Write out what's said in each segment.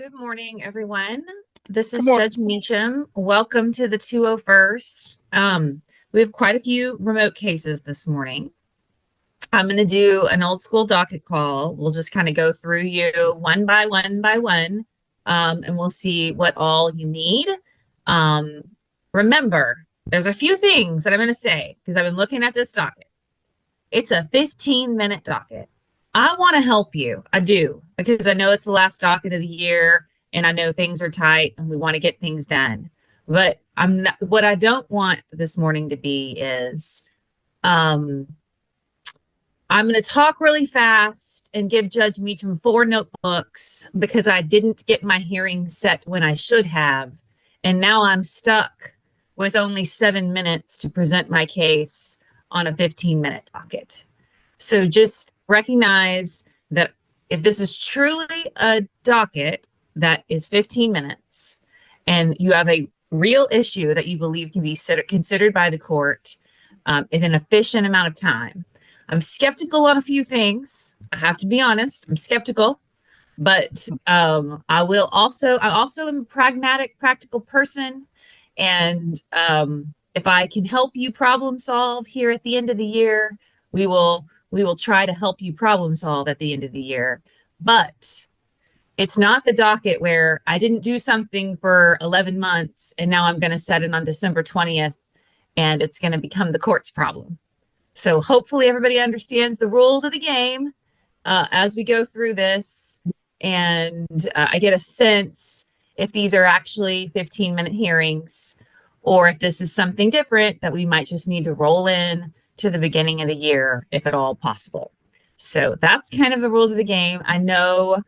Good morning, everyone. This is Good morning. Judge Meachum. Welcome to the 201st. We have quite a few remote cases this morning. I'm going to do an old school docket call. We'll just kind of go through you one by one, and we'll see what all you need. Remember, there's a few things that I'm going to say because I've been looking at this docket. It's a 15-minute docket. I want to help you. I do, because I know it's the last docket of the year and I know things are tight and we want to get things done. But what I don't want this morning to be is I'm going to talk really fast and give Judge Meachum 4 notebooks because I didn't get my hearing set when I should have. And now I'm stuck with only 7 minutes to present my case on a 15-minute docket. So just recognize that if this is truly a docket that is 15 minutes and you have a real issue that you believe can be considered by the court in an efficient amount of time. I'm skeptical on a few things. I have to be honest. I'm skeptical, but I also am a pragmatic, practical person. And if I can help you problem solve here at the end of the year, we will try to help you problem solve at the end of the year. But it's not the docket where I didn't do something for 11 months and now I'm going to set it on December 20th and it's going to become the court's problem. So hopefully everybody understands the rules of the game as we go through this. And I get a sense if these are actually 15-minute hearings or if this is something different that we might just need to roll in to the beginning of the year, if at all possible. So that's kind of the rules of the game. I know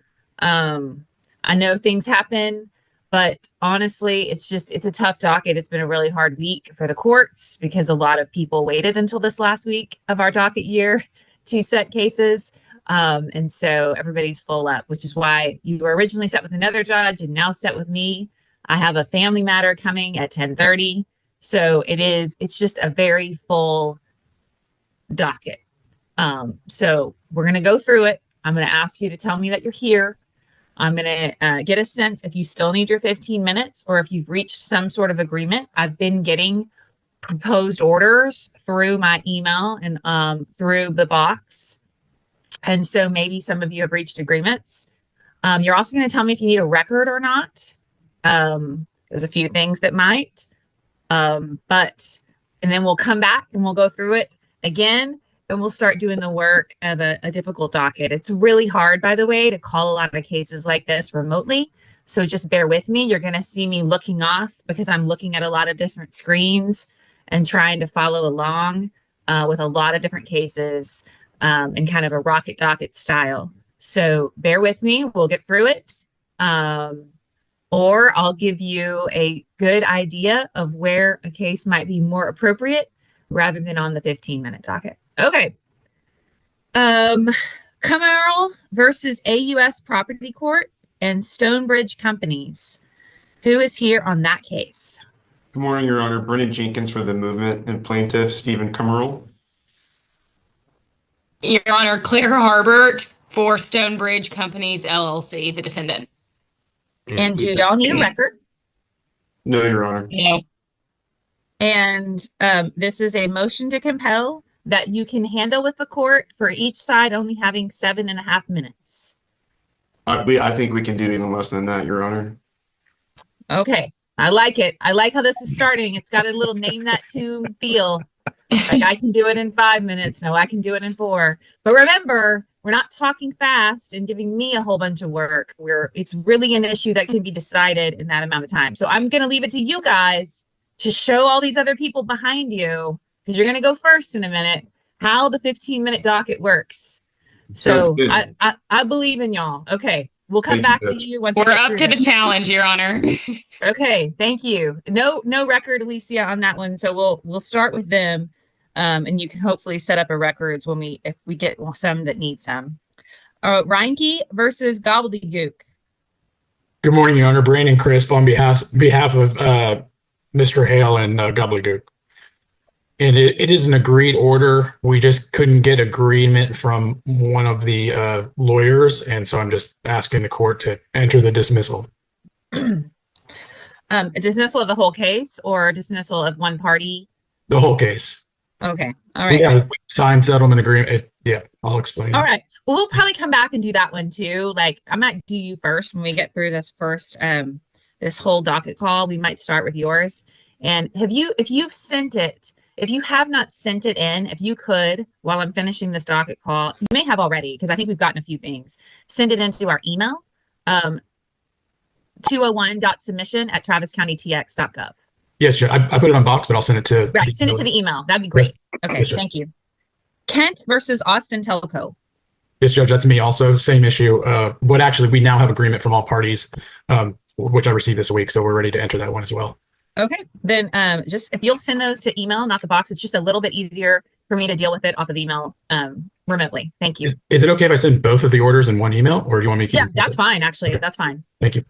things happen, but honestly, it's a tough docket. It's been a really hard week for the courts because a lot of people waited until this last week of our docket year to set cases. And so everybody's full up, which is why you were originally set with another judge and now set with me. I have a family matter coming at 10:30. So it's just a very full docket. So we're going to go through it. I'm going to ask you to tell me that you're here. I'm going to get a sense if you still need your 15 minutes or if you've reached some sort of agreement. I've been getting proposed orders through my email and through the box. And so maybe some of you have reached agreements. You're also going to tell me if you need a record or not. There's a few things that might. And then we'll come back and we'll go through it again. And we'll start doing the work of a difficult docket. It's really hard, by the way, to call a lot of cases like this remotely. So just bear with me. You're going to see me looking off because I'm looking at a lot of different screens and trying to follow along with a lot of different cases in kind of a rocket docket style. So bear with me. We'll get through it. Or I'll give you a good idea of where a case might be more appropriate rather than on the 15-minute docket. Okay. Camarl versus AUS Property Court and Stonebridge Companies. Who is here on that case? Good morning, Your Honor. Brennan Jenkins for the movement and plaintiff, Stephen Cummerl. Your Honor, Claire Harbert for Stonebridge Companies, LLC, the defendant. And do y'all need a record? No, Your Honor. No. And this is a motion to compel that you can handle with the court for each side only having 7.5 minutes. I think we can do even less than that, Your Honor. Okay. I like it. I like how this is starting. It's got a little name that tune feel. Like I can do it in 5 minutes. No, I can do it in 4. But remember, we're not talking fast and giving me a whole bunch of work. It's really an issue that can be decided in that amount of time. So I'm going to leave it to you guys to show all these other people behind you, because you're going to go first in a minute, how the 15-minute docket works. So I believe in y'all. Okay. We'll come back to you once we're up to the challenge, Your Honor. Okay. Thank you. No record, Alicia, on that one. So we'll start with them. And you can hopefully set up a records if we get some that need some. Reinke versus Gobbledygook. Good morning, Your Honor. Brandon Crisp on behalf of Mr. Hale and Gobbledygook. And it is an agreed order. We just couldn't get agreement from one of the lawyers. And so I'm just asking the court to enter the dismissal. A dismissal of the whole case or dismissal of one party? The whole case. Okay. All We right. have a signed settlement agreement. Yeah, I'll explain. All right. Well, we'll probably come back and do that one too. Like, I might do you first when we get through this first, this whole docket call. We might start with yours. And if you've sent it, if you have not sent it in, if you could, while I'm finishing this docket call, you may have already, because I think we've gotten a few things, send it into our email, 201.submission@traviscountytx.gov. Yes, Judge. I put it on box, but I'll send it to. Right. Send it to the email. That'd be great. Okay. Yes, Judge. Thank you. Kent versus Austin Telco. Yes, Judge. That's me also. Same issue. But actually, we now have agreement from all parties, which I received this week. So we're ready to enter that one as well. Okay. Then just if you'll send those to email, not the box, it's just a little bit easier for me to deal with it off of email remotely. Thank you. Is it okay if I send both of the orders in one email, or do you want me to keep? Yeah, that's fine. Actually, that's fine. Thank you.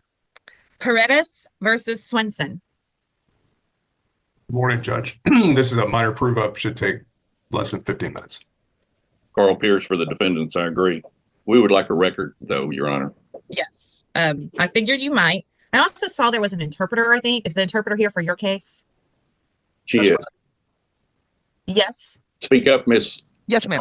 Paredes versus Swenson. Good morning, Judge. This is a minor prove up, should take less than 15 minutes. Carl Pierce for the defendants. I agree. We would like a record, though, Your Honor. Yes. I figured you might. I also saw there was an interpreter, I think. Is the interpreter here for your case? She That's is. right. Yes. Speak up, Miss. Yes, ma'am.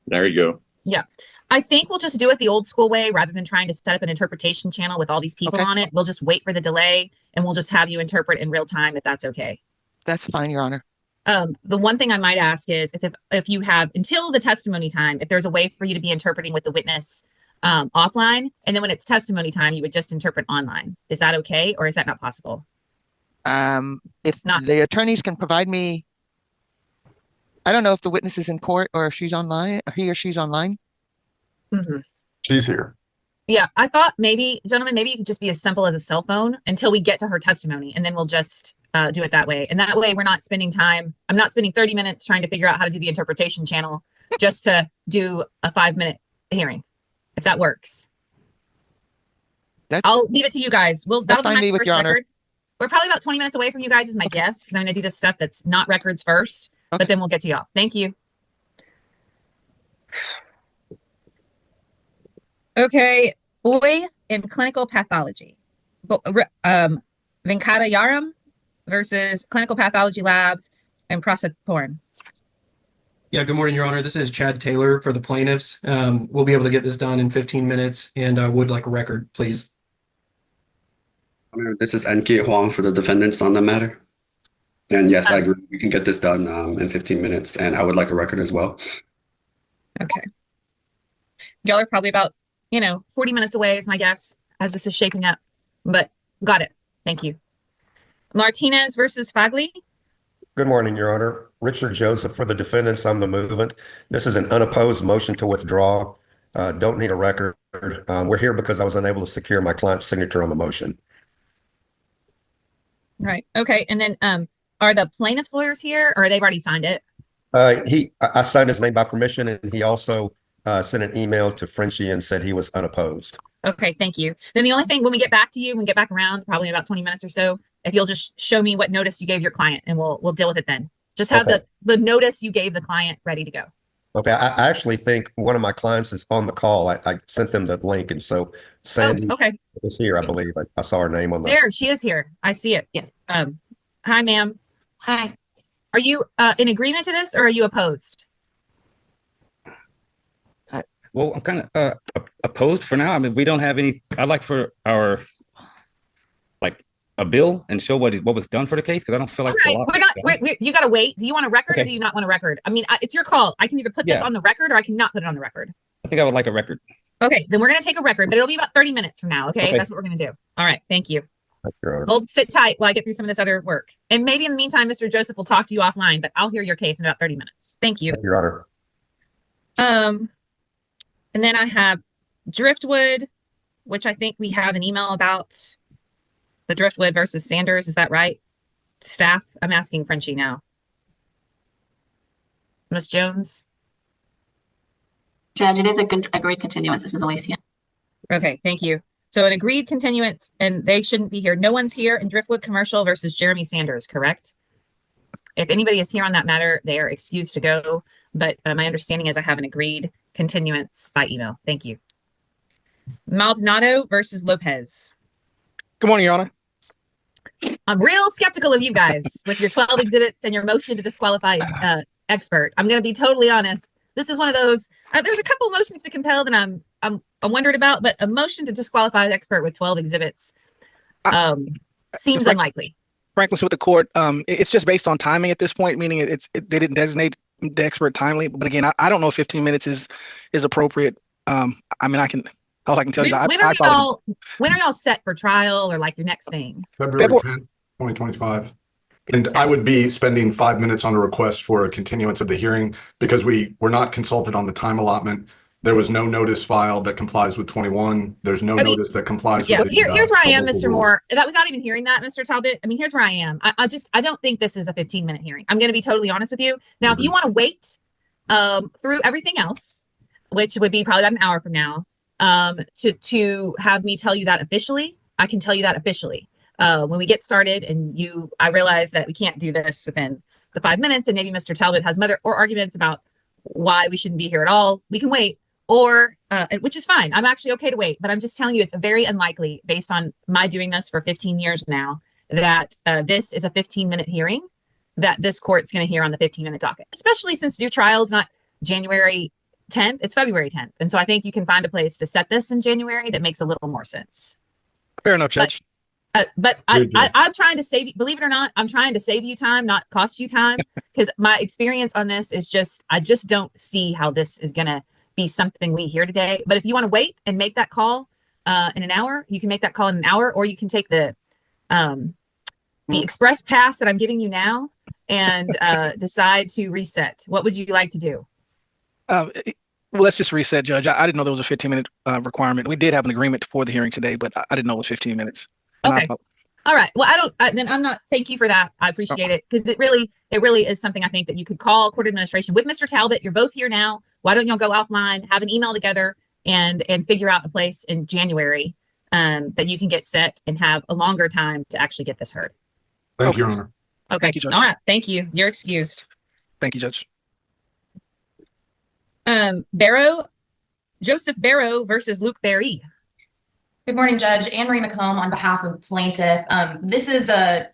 There you go. Yeah. I think we'll just do it the old school way rather than trying to set up an interpretation channel with all these people Okay. on it. We'll just wait for the delay and we'll just have you interpret in real time if that's okay. That's fine, Your Honor. The one thing I might ask is if you have until the testimony time, if there's a way for you to be interpreting with the witness offline, and then when it's testimony time, you would just interpret online. Is that okay, or is that not possible? If Not- the attorneys can provide me, I don't know if the witness is in court or if she's online, or he or she's online. Mhm. She's here. Yeah, I thought maybe, gentlemen, maybe it could just be as simple as a cell phone until we get to her testimony, and then we'll just do it that way. And that way, we're not spending time. I'm not spending 30 minutes trying to figure out how to do the interpretation channel just to do a 5-minute hearing, if that works. That's I'll leave it to you guys. That'll be fine, my me with first Your Honor. record. We're probably about 20 minutes away from you guys is my guess, because I'm going to do this stuff that's not records first, Okay. but then we'll get to y'all. Thank you. Okay, boy in clinical pathology. Venkata Yaram versus Clinical Pathology Labs and Prosoporn. Yeah, good morning, Your Honor. This is Chad Taylor for the plaintiffs. We'll be able to get this done in 15 minutes, and I would like a record, please. This is NK Huang for the defendants on the matter. And yes, I agree. We can get this done in 15 minutes, and I would like a record as well. Okay. Y'all are probably about, 40 minutes away is my guess as this is shaping up, but got it. Thank you. Martinez versus Fagley. Good morning, Your Honor. Richard Joseph for the defendants on the movement. This is an unopposed motion to withdraw. Don't need a record. We're here because I was unable to secure my client's signature on the motion. Right. Okay. And then are the plaintiff's lawyers here or they've already signed it? I signed his name by permission, and he also sent an email to Frenchie and said he was unopposed. Okay. Thank you. Then the only thing when we get back to you, when we get back around, probably in about 20 minutes or so, if you'll just show me what notice you gave your client and we'll deal with it then. Just have Okay. the notice you gave the client ready to go. Okay, I actually think one of my clients is on the call. I sent them the link, and so Sandy Okay. is here, I believe. I saw her name on the. There, she is here. I see it. Yes. Hi, ma'am. Hi. Are you in agreement to this or are you opposed? Well, I'm kind of opposed for now. I mean, we don't have any. I'd like for our a bill and show what was done for the case, because I don't feel like All right, we're not. You got to wait. Do you want a record or Okay. do you not want a record? I mean, it's your call. I can either put this Yeah. on the record or I cannot put it on the record. I think I would like a record. Okay, then we're gonna take a record, but it'll be about 30 minutes from now. Okay, Okay. that's what we're gonna do. All right, thank you. Thank you, Your Honor. Hold, sit tight while I get through some of this other work. And maybe in the meantime, Mr. Joseph will talk to you offline, but I'll hear your case in about 30 minutes. Thank you. Thank you, Your Honor. And then I have Driftwood, which I think we have an email about the Driftwood versus Sanders. Is that right? Staff, I'm asking Frenchie now. Miss Jones? Judge, it is a agreed continuance. This is Alicia. Okay, thank you. So an agreed continuance, and they shouldn't be here. No one's here in Driftwood Commercial versus Jeremy Sanders, correct? If anybody is here on that matter, they are excused to go. But my understanding is I have an agreed continuance by email. Thank you. Maldonado versus Lopez. Good morning, Your Honor. I'm real skeptical of you guys with your 12 exhibits and your motion to disqualify expert. I'm going to be totally honest. This is one of those. There's a couple motions to compel that I'm wondering about, but a motion to disqualify an expert with 12 exhibits seems unlikely. Frankly, with the court, it's just based on timing at this point, meaning they didn't designate the expert timely. But again, I don't know if 15 minutes is appropriate. I mean, all I can tell you. When are y'all set for trial or like your next thing? February 10th, 2025. And I would be spending 5 minutes on a request for a continuance of the hearing because we were not consulted on the time allotment. There was no notice filed that complies with 21. There's no notice that complies with the, here's where I am, Mr. rule. Moore. Without even hearing that, Mr. Talbot, I mean, here's where I am. I don't think this is a 15-minute hearing. I'm going to be totally honest with you. Now, if you want to wait through everything else, which would be probably about an hour from now, to have me tell you that officially, I can tell you that officially. When we get started and I realize that we can't do this within the 5 minutes and maybe Mr. Talbot has arguments about why we shouldn't be here at all, we can wait, which is fine. I'm actually okay to wait, but I'm just telling you it's very unlikely based on my doing this for 15 years now that this is a 15-minute hearing that this court's going to hear on the 15-minute docket, especially since your trial is not January 10th, it's February 10th. And so I think you can find a place to set this in January that makes a little more sense. Fair enough, Judge. But I'm trying to save you, believe it or not, I'm trying to save you time, not cost you time, because my experience on this is I just don't see how this is going to be something we hear today. But if you want to wait and make that call in an hour, you can make that call in an hour, or you can take the express pass that I'm giving you now and decide to reset. What would you like to do? Well, let's just reset, Judge. I didn't know there was a 15-minute requirement. We did have an agreement for the hearing today, but I didn't know it was 15 minutes. Okay. All right. Well, then I'm not, thank you for that. I appreciate it because it really is something I think that you could call court administration with Mr. Talbot. You're both here now. Why don't y'all go offline, have an email together and figure out a place in January that you can get set and have a longer time to actually get this heard. Thank you, Your Honor. Okay. Thank you, Judge. All right. Thank you. You're excused. Thank you, Judge. Joseph Barrow versus Luke Berry. Good morning, Judge. Anne-Marie Meachum on behalf of plaintiff. This is a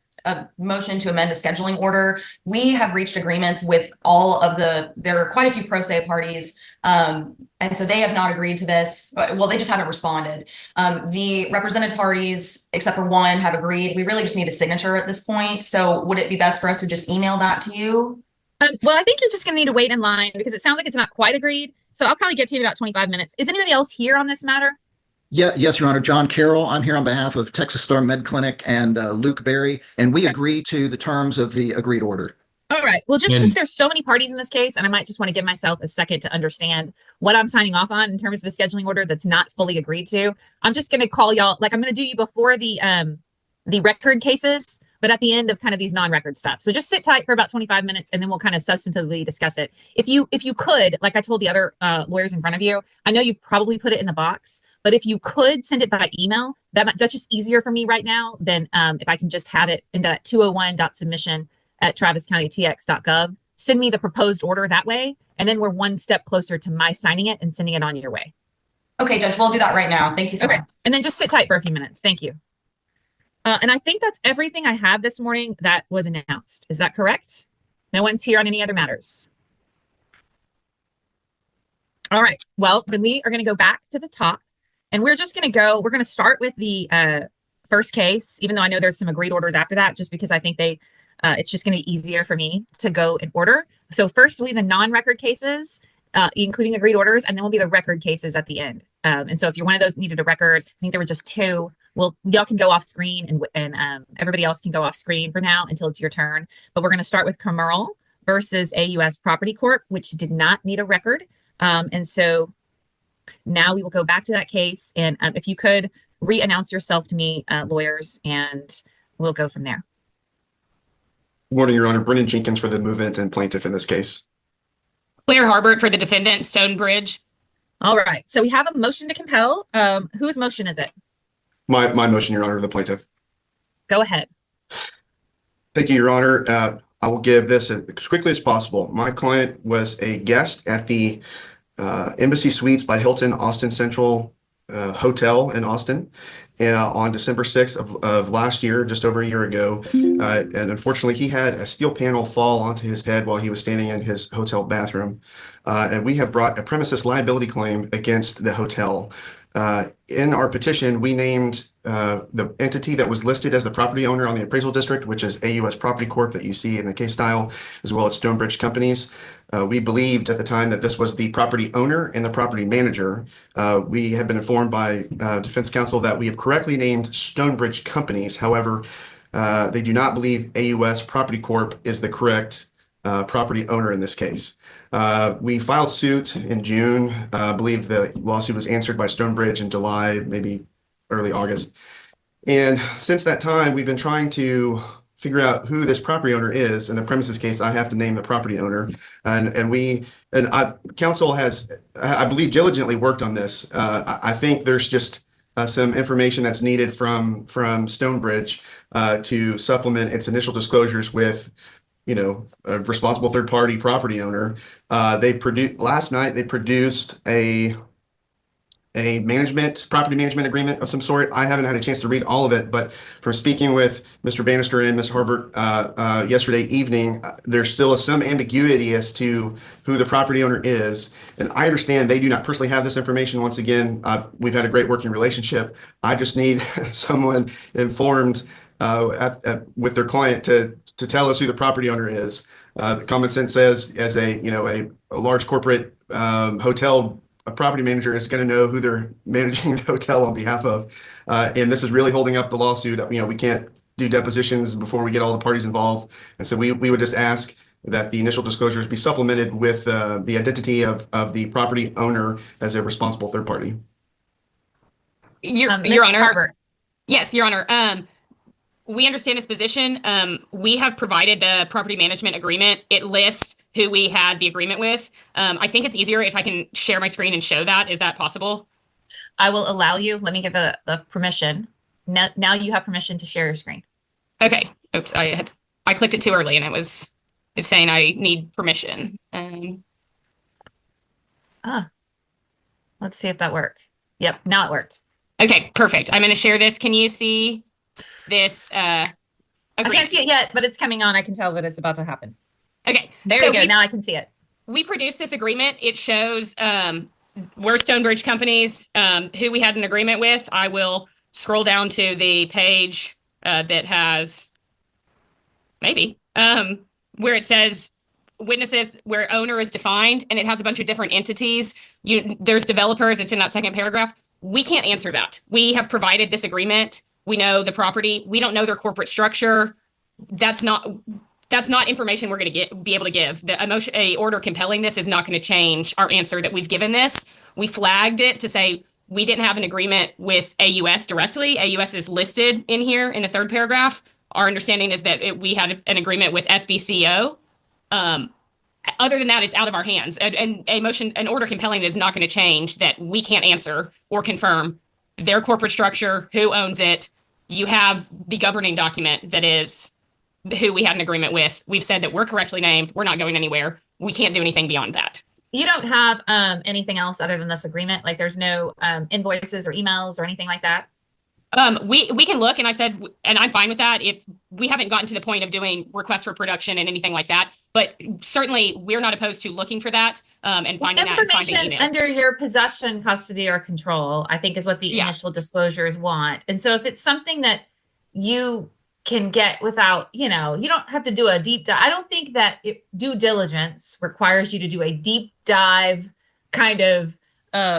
motion to amend a scheduling order. We have reached agreements with there are quite a few pro se parties, and so they have not agreed to this. Well, they just haven't responded. The represented parties, except for one, have agreed. We really just need a signature at this point. So would it be best for us to just email that to you? Well, I think you're just going to need to wait in line because it sounds like it's not quite agreed. So I'll probably get to you in about 25 minutes. Is anybody else here on this matter? Yes, Your Honor. John Carroll. I'm here on behalf of Texas Star Med Clinic and Luke Berry, and we agree to the terms of the agreed order. All right. Well, since there's so many parties in this case, and I might just want to give myself a second to understand what I'm signing off on in terms of a scheduling order that's not fully agreed to, I'm just going to call y'all, like I'm going to do you before the record cases, but at the end of kind of these non-record stuff. So just sit tight for about 25 minutes and then we'll kind of substantively discuss it. If you could, like I told the other lawyers in front of you, I know you've probably put it in the box, but if you could send it by email, that's just easier for me right now than if I can just have it in that 201.submission@traviscountytx.gov. Send me the proposed order that way, and then we're one step closer to my signing it and sending it on your way. Okay, Judge, we'll do that right now. Thank you so much. And then just sit tight for a few minutes. Thank you. And I think that's everything I have this morning that was announced. Is that correct? No one's here on any other matters. All right. Well, then we are going to go back to the top. And we're just going to start with the first case, even though I know there's some agreed orders after that, just because I think it's just going to be easier for me to go in order. So first will be the non-record cases, including agreed orders, and then will be the record cases at the end. And so if you're one of those that needed a record, I think there were just two. Well, y'all can go off screen and everybody else can go off screen for now until it's your turn. But we're going to start with Commerl versus AUS Property Corp, which did not need a record. And so now we will go back to that case. And if you could re-announce yourself to me, lawyers, and we'll go from there. Good morning, Your Honor. Brennan Jenkins for the movement and plaintiff in this case. Claire Harbert for the defendant, Stonebridge. All right. So we have a motion to compel. Whose motion is it? My motion, Your Honor, the plaintiff. Go ahead. Thank you, Your Honor. I will give this as quickly as possible. My client was a guest at the Embassy Suites by Hilton Austin Central Hotel in Austin on December 6th of last year, just over a year ago. And unfortunately, he had a steel panel fall onto his head while he was standing in his hotel bathroom. And we have brought a premises liability claim against the hotel. In our petition, we named the entity that was listed as the property owner on the appraisal district, which is AUS Property Corp that you see in the case style, as well as Stonebridge Companies. We believed at the time that this was the property owner and the property manager. We have been informed by defense counsel that we have correctly named Stonebridge Companies. However, they do not believe AUS Property Corp is the correct property owner in this case. We filed suit in June. I believe the lawsuit was answered by Stonebridge in July, maybe early August. And since that time, we've been trying to figure out who this property owner is. In the premises case, I have to name the property owner. Counsel has, I believe, diligently worked on this. I think there's just some information that's needed from Stonebridge to supplement its initial disclosures with a responsible third-party property owner. Last night they produced a property management agreement of some sort. I haven't had a chance to read all of it, but from speaking with Mr. Bannister and Ms. Harbert yesterday evening, there still is some ambiguity as to who the property owner is. And I understand they do not personally have this information. Once again, we've had a great working relationship. I just need someone informed with their client to tell us who the property owner is. The common sense says, as a large corporate hotel, a property manager is going to know who they're managing the hotel on behalf of. And this is really holding up the lawsuit. We can't do depositions before we get all the parties involved. And so we would just ask that the initial disclosures be supplemented with the identity of the property owner as a responsible third party. Your Honor. Harbert. Yes, Your Honor. We understand his position. We have provided the property management agreement. It lists who we had the agreement with. I think it's easier if I can share my screen and show that. Is that possible? I will allow you. Let me give the permission. Now you have permission to share your screen. Okay. Oops, I clicked it too early and it's saying I need permission. Let's see if that worked. Yep, now it worked. Okay, perfect. I'm going to share this. Can you see this? I can't see it yet, but it's coming on. I can tell that it's about to happen. Okay. There we go. Now I can see it. We produced this agreement. It shows we're Stonebridge Companies, who we had an agreement with. I will scroll down to the page that has where it says witnesses, where owner is defined, and it has a bunch of different entities. There's developers. It's in that second paragraph. We can't answer that. We have provided this agreement. We know the property. We don't know their corporate structure. That's not information we're going to be able to give. A order compelling this is not going to change our answer that we've given this. We flagged it to say we didn't have an agreement with AUS directly. AUS is listed in here in the third paragraph. Our understanding is that we had an agreement with SBCO. Other than that, it's out of our hands. And an order compelling is not going to change that. We can't answer or confirm their corporate structure, who owns it. You have the governing document that is who we had an agreement with. We've said that we're correctly named. We're not going anywhere. We can't do anything beyond that. You don't have anything else other than this agreement? Like there's no invoices or emails or anything like that? We can look, and I said, and I'm fine with that if we haven't gotten to the point of doing requests for production and anything like that. But certainly we're not opposed to looking for that and finding that. Information under your possession, custody, or control, I think is what the initial disclosures want. And so if it's something that you can get without, you don't have to do a deep dive. I don't think that due diligence requires you to do a deep dive kind of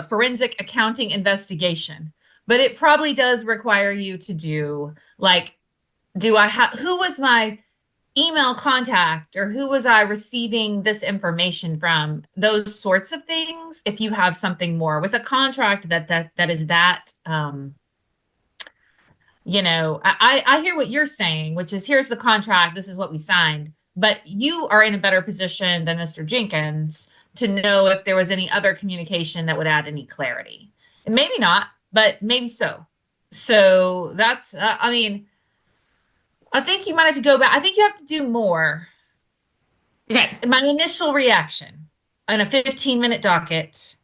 forensic accounting investigation. But it probably does require you to do who was my email contact, or who was I receiving this information from? Those sorts of things. If you have something more with a contract that is that, I hear what you're saying, which is here's the contract. This is what we signed. But you are in a better position than Mr. Jenkins to know if there was any other communication that would add any clarity. And maybe not. But maybe so. So that's, I think you might have to go back. I think you have to do more Okay. My initial reaction on a 15-minute docket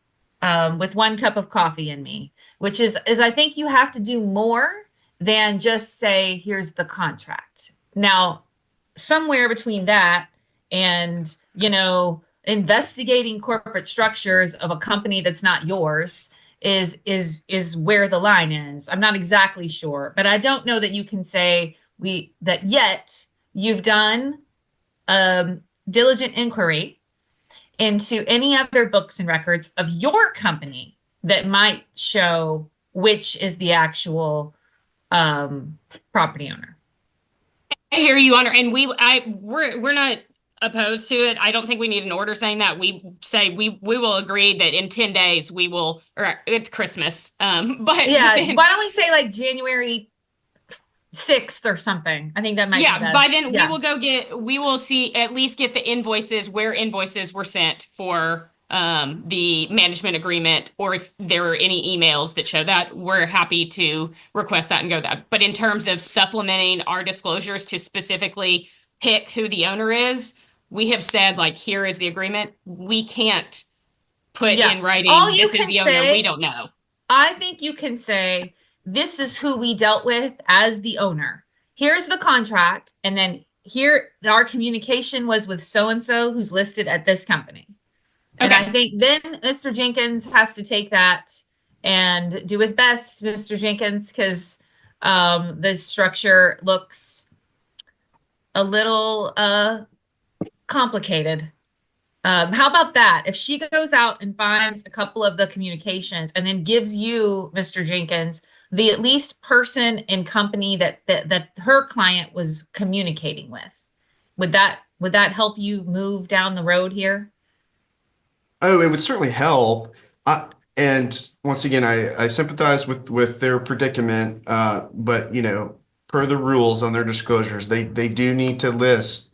with 1 cup of coffee in me, which is I think you have to do more than just say, here's the contract. Now, somewhere between that and, investigating corporate structures of a company that's not yours is where the line is. I'm not exactly sure, but I don't know that you can say that yet you've done diligent inquiry into any other books and records of your company that might show which is the actual property owner. I hear you, Honor, and we're not opposed to it. I don't think we need an order saying that. We say we will agree that in 10 days we will, or it's Christmas. But yeah, within, why don't we say like January 6th or something? I think that might be best. by then we will see, at least get the invoices where invoices were sent for the management agreement, or if there are any emails that show that, we're happy to request that and go that. But in terms of supplementing our disclosures to specifically pick who the owner is, we have said, like, here is the agreement. We can't put in writing, this is the owner, we don't know. I think you can say, this is who we dealt with as the owner. Here's the contract. And then here, our communication was with so-and-so who's listed at this company. And I think then Mr. Jenkins has to take that and do his best, Mr. Jenkins, because the structure looks a little complicated. How about that? If she goes out and finds a couple of the communications and then gives you, Mr. Jenkins, the at least person and company that her client was communicating with, would that help you move down the road here? Oh, it would certainly help. And once again, I sympathize with their predicament, but per the rules on their disclosures, they do need to list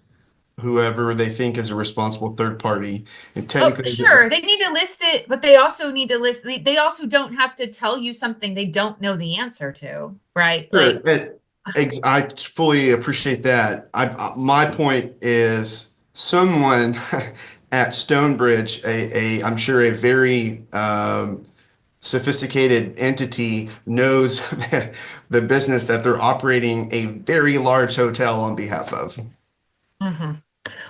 whoever they think is a responsible third party. And technically, sure, they need to list it, but they also need to list. They also don't have to tell you something they don't know the answer to, right? Sure. I fully appreciate that. My point is, someone at Stonebridge, I'm sure a very sophisticated entity, knows the business that they're operating a very large hotel on behalf of. Mm-hmm.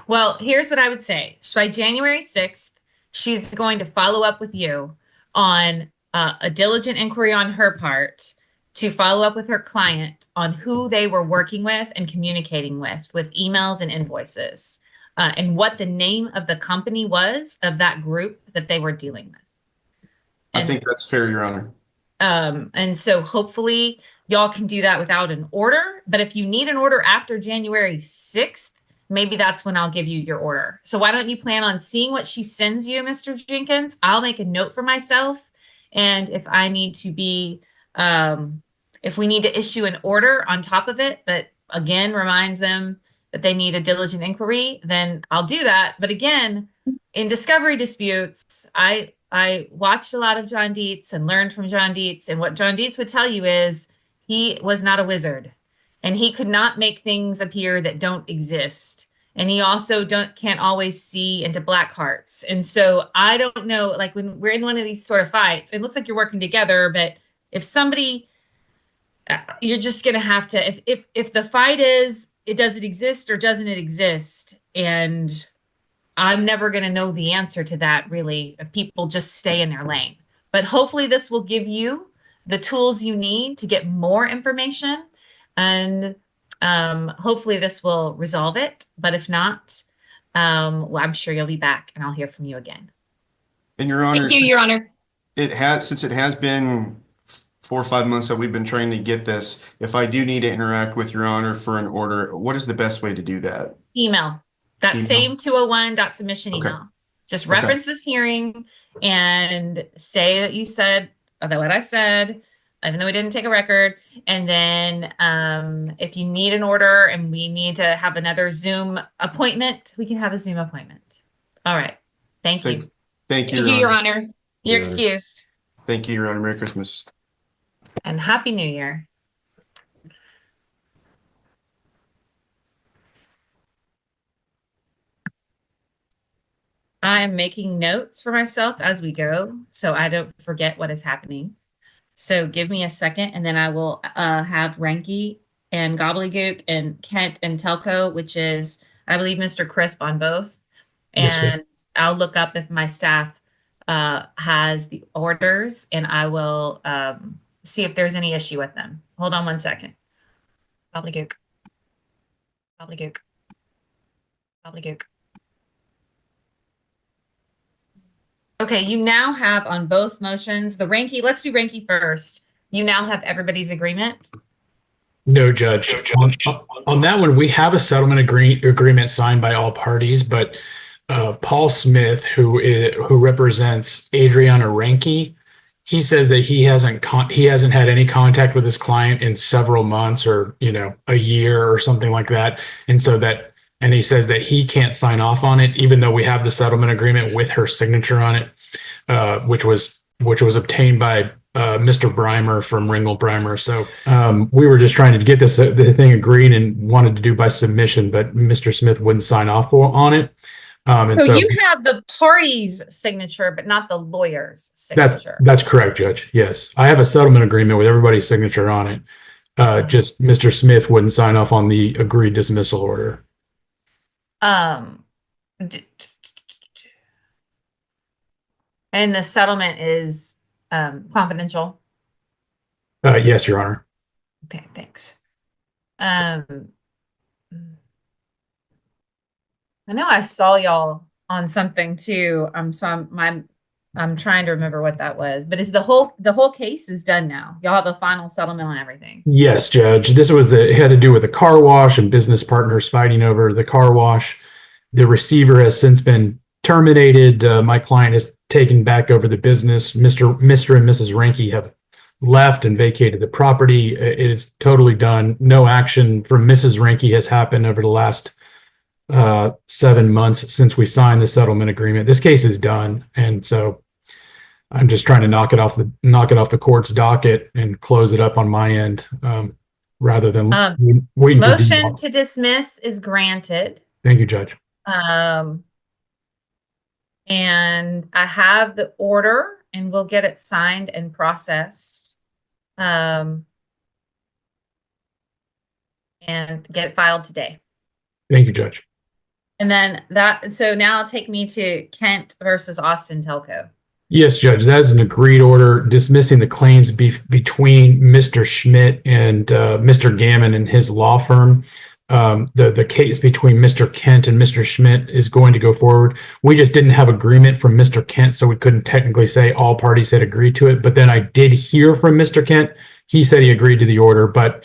Well, here's what I would say. So by January 6th, she's going to follow up with you on a diligent inquiry on her part to follow up with her client on who they were working with and communicating with emails and invoices, and what the name of the company was of that group that they were dealing with. I think that's fair, Your Honor. And so hopefully y'all can do that without an order. But if you need an order after January 6th, maybe that's when I'll give you your order. So why don't you plan on seeing what she sends you, Mr. Jenkins? I'll make a note for myself. And if I need to be, if we need to issue an order on top of it, that again reminds them that they need a diligent inquiry, then I'll do that. But again, in discovery disputes, I watched a lot of John Dietz and learned from John Dietz. And what John Dietz would tell you is he was not a wizard. And he could not make things appear that don't exist. And he also can't always see into black hearts. And so I don't know, like when we're in one of these sort of fights, it looks like you're working together, but if somebody, you're just going to have to, if the fight is, does it exist or doesn't it exist? And I'm never going to know the answer to that, really, if people just stay in their lane. But hopefully this will give you the tools you need to get more information. And hopefully this will resolve it. But if not, well, I'm sure you'll be back and I'll hear from you again. And Your Honor, Thank you, Your Honor. Since it has been 4 or 5 months that we've been trying to get this, if I do need to interact with Your Honor for an order, what is the best way to do that? Email. That same 201.submission email. Okay. Just reference this hearing and say that you said what I said, even though we didn't take a record. And then if you need an order and we need to have another Zoom appointment, we can have a Zoom appointment. All right. Thank you. Thank you, Your Honor. You're excused. Thank you, Your Honor. Merry Christmas. And Happy New Year. I am making notes for myself as we go, so I don't forget what is happening. So give me a second, and then I will have Renke and Gobbledygook and Kent and Telco, which is, I believe, Mr. Crisp on both. Yes, sir. And I'll look up if my staff has the orders, and I will see if there's any issue with them. Hold on one second. Gobbledygook. Gobbledygook. Gobbledygook. Okay, you now have on both motions, the Renke, let's do Renke first. You now have everybody's agreement. No, Judge. On that one, we have a settlement agreement signed by all parties, but Paul Smith, who represents Adriana Renke, he says that he hasn't had any contact with his client in several months, or a year or something like that, and he says that he can't sign off on it, even though we have the settlement agreement with her signature on it, which was obtained by Mr. Brimer from Ringel Brimer. So we were just trying to get the thing agreed and wanted to do by submission, but Mr. Smith wouldn't sign off on it. So you have the party's signature, but not the lawyer's signature. That's correct, Judge. Yes, I have a settlement agreement with everybody's signature on it. Just Mr. Smith wouldn't sign off on the agreed dismissal order. And the settlement is confidential. Yes, Your Honor. Okay, thanks. I know I saw y'all on something too. I'm trying to remember what that was, but is the whole case is done now? Y'all have a final settlement on everything? Yes, Judge. It had to do with the car wash and business partners fighting over the car wash. The receiver has since been terminated. My client has taken back over the business. Mr. and Mrs. Renke have left and vacated the property. It is totally done. No action from Mrs. Renke has happened over the last 7 months since we signed the settlement agreement. This case is done, and so I'm just trying to knock it off the court's docket and close it up on my end, rather than waiting for motion to dismiss is granted. Thank you, Judge. And I have the order, and we'll get it signed and processed, and get it filed today. Thank you, Judge. And then so now take me to Kent versus Austin Telco. Yes, Judge. That is an agreed order dismissing the claims between Mr. Schmidt and Mr. Gammon and his law firm. The case between Mr. Kent and Mr. Schmidt is going to go forward. We just didn't have agreement from Mr. Kent, so we couldn't technically say all parties had agreed to it. But then I did hear from Mr. Kent. He said he agreed to the order, but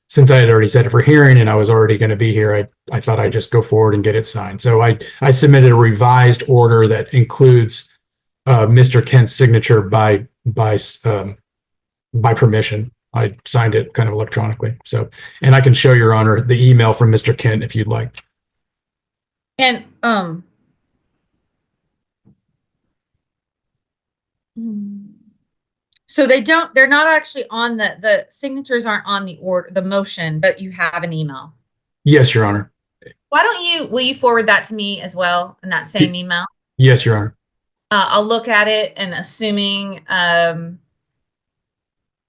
since I had already set it for hearing and I was already going to be here, I thought I'd just go forward and get it signed. So I submitted a revised order that includes Mr. Kent's signature by permission. I signed it kind of electronically. So, and I can show Your Honor the email from Mr. Kent if you'd like. And so they're not actually on the signatures aren't on the order, the motion, but you have an email. Yes, Your Honor. Will you forward that to me as well in that same email? Yes, Your Honor. I'll look at it, and assuming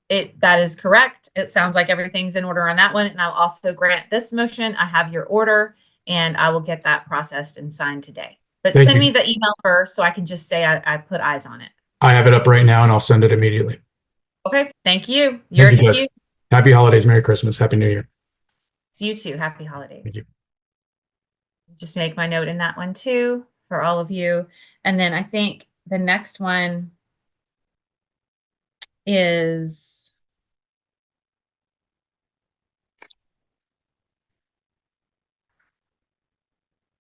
that is correct, it sounds like everything's in order on that one. And I'll also grant this motion. I have your order, and I will get that processed and signed today. But send me the email first so I can just say I put eyes on it. I have it up right now, and I'll send it immediately. Okay. Thank you. Your excuse. Happy holidays. Merry Christmas. Happy New Year. You too. Happy holidays. Thank you. Just make my note in that one too for all of you. And then I think the next one is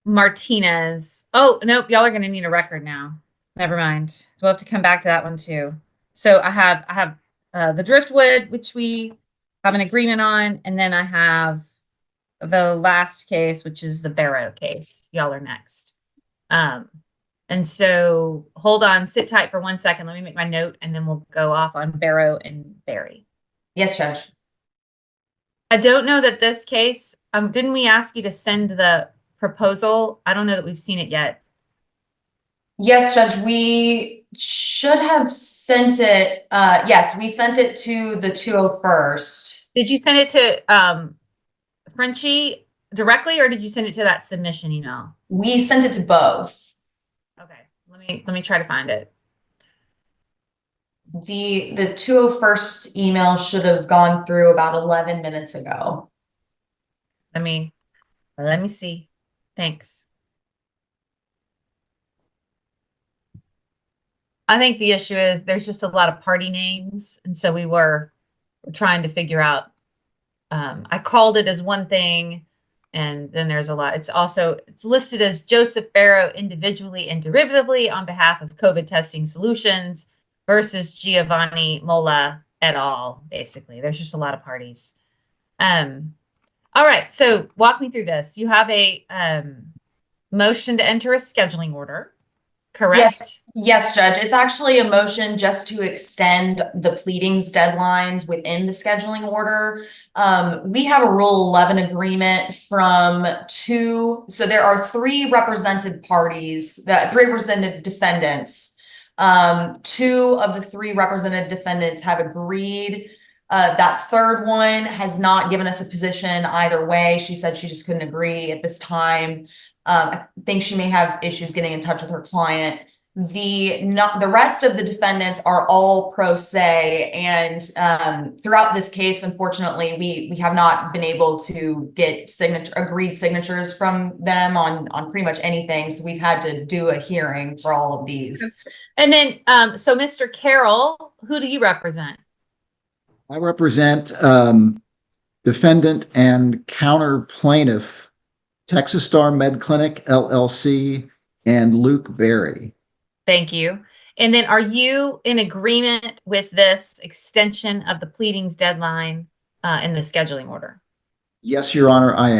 Martinez. Oh, nope. Y'all are going to need a record now. Never mind. So we'll have to come back to that one too. So I have the Driftwood, which we have an agreement on. And then I have the last case, which is the Barrow case. Y'all are next. And so hold on, sit tight for 1 second. Let me make my note, and then we'll go off on Barrow and Barry. Yes, Judge. I don't know that this case, didn't we ask you to send the proposal? I don't know that we've seen it yet. Yes, Judge, we should have sent it. Yes, we sent it to the 201st. Did you send it to Frenchie directly, or did you send it to that submission email? We sent it to both. Okay, let me try to find it. The 201st email should have gone through about 11 minutes ago. Let me see. Thanks. I think the issue is there's just a lot of party names, and so we're trying to figure out. I called it as one thing, and then there's a lot. It's listed as Joseph Barrow individually and derivatively on behalf of COVID testing solutions versus Giovanni Mola et al. Basically, there's just a lot of parties. All right, so walk me through this. You have a motion to enter a scheduling order, correct? Yes, Judge. It's actually a motion just to extend the pleadings deadlines within the scheduling order. We have a Rule 11 agreement from so there are three represented parties, three represented defendants. Two of the three represented defendants have agreed. That third one has not given us a position either way. She said she just couldn't agree at this time. I think she may have issues getting in touch with her client. The rest of the defendants are all pro se, and throughout this case, unfortunately, we have not been able to get agreed signatures from them on pretty much anything. So we've had to do a hearing for all of these. And then, so Mr. Carroll, who do you represent? I represent defendant and counter plaintiff, Texas Star Med Clinic, LLC, and Luke Berry. Thank you. And then are you in agreement with this extension of the pleadings deadline in the scheduling order? Yes, Your Honor, I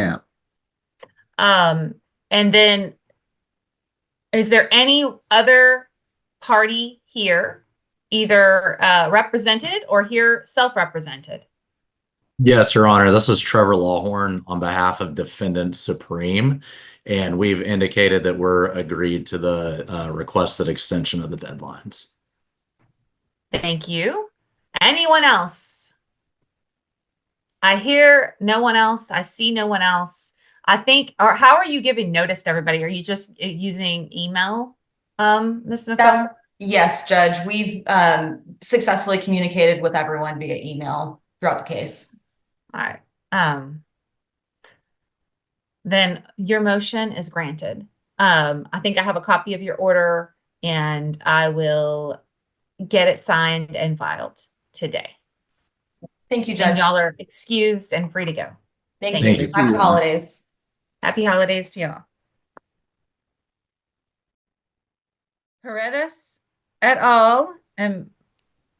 am. And then is there any other party here, either represented or here self-represented? Yes, Your Honor. This is Trevor Lawhorn on behalf of Defendant Supreme, and we've indicated that we're agreed to the requested extension of the deadlines. Thank you. Anyone else? I hear no one else. I see no one else. I think, or how are you giving notice to everybody? Are you just using email, Ms. McCall? Yes, Judge. We've successfully communicated with everyone via email throughout the case. All right. Then your motion is granted. I think I have a copy of your order, and I will get it signed and filed today. Thank you, Judge. And y'all are excused and free to go. Thank you. Happy holidays. Happy holidays to y'all. Paredes et al.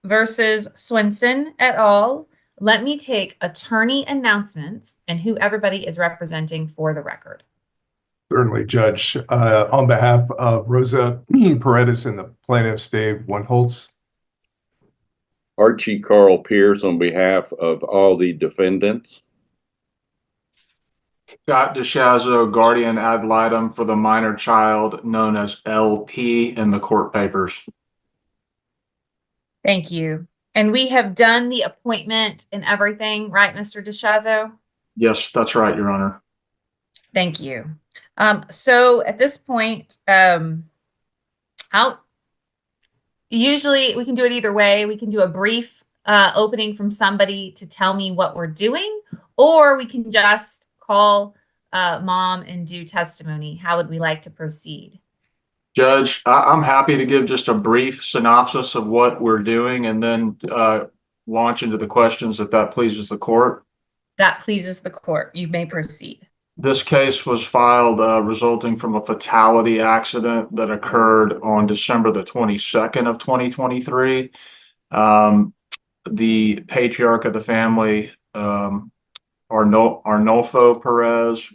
Versus Swenson et al. Let me take attorney announcements and who everybody is representing for the record. Certainly, Judge. On behalf of Rosa Paredes and the plaintiffs, Dave Winholtz. Archie Carl Pierce on behalf of all the defendants. Scott DeShazo, guardian ad litem for the minor child known as LP in the court papers. Thank you. And we have done the appointment and everything, right, Mr. DeShazo? Yes, that's right, Your Honor. Thank you. So at this point, usually we can do it either way. We can do a brief opening from somebody to tell me what we're doing, or we can just call mom and do testimony. How would we like to proceed? Judge, I'm happy to give just a brief synopsis of what we're doing and then launch into the questions if that pleases the court. That pleases the court. You may proceed. This case was filed resulting from a fatality accident that occurred on December the 22nd of 2023. The patriarch of the family, Arnolfo Perez,